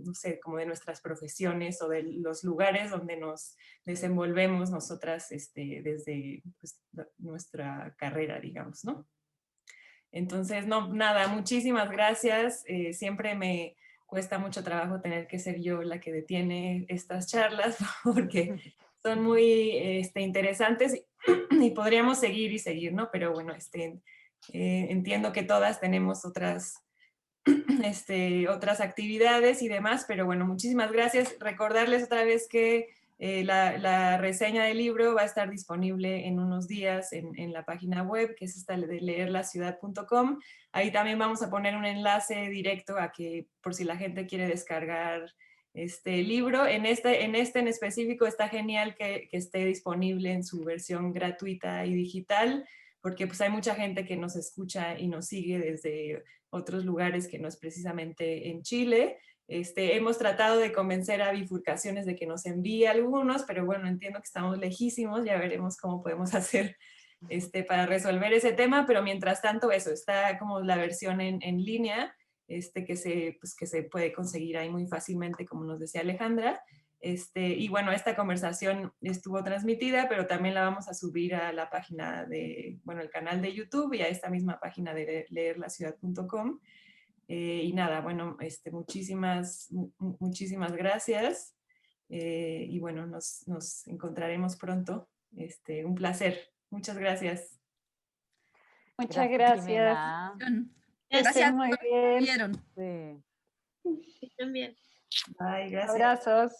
no sé, como de nuestras profesiones o de los lugares donde nos desenvolvemos nosotras desde pues, nuestra carrera, digamos, ¿no? Entonces, no, nada, muchísimas gracias. Siempre me cuesta mucho trabajo tener que ser yo la que detiene estas charlas porque son muy interesantes y podríamos seguir y seguir, ¿no? Pero bueno, entiendo que todas tenemos otras actividades y demás, pero bueno, muchísimas gracias. Recordarles otra vez que la reseña del libro va a estar disponible en unos días en la página web, que es esta de leerlaciudad.com. Ahí también vamos a poner un enlace directo a que, por si la gente quiere descargar este libro, en específico está genial que esté disponible en su versión gratuita y digital, porque pues hay mucha gente que nos escucha y nos sigue desde otros lugares que no es precisamente en Chile. Hemos tratado de convencer a Bifurcaciones de que nos envíe algunos, pero bueno, entiendo que estamos lejísimos, ya veremos cómo podemos hacer para resolver ese tema, pero mientras tanto eso, está como la versión en línea, que se puede conseguir ahí muy fácilmente, como nos decía Alejandra. Y bueno, esta conversación estuvo transmitida, pero también la vamos a subir a la página el canal de YouTube y a esta misma página de leerlaciudad.com. Y nada, bueno, muchísimas gracias. Y bueno, nos encontraremos pronto. Un placer. Muchas gracias. Muchas gracias. Gracias. Gracias, muy bien. Vieron. Sí. Estén bien. Bye, gracias. Abrazos.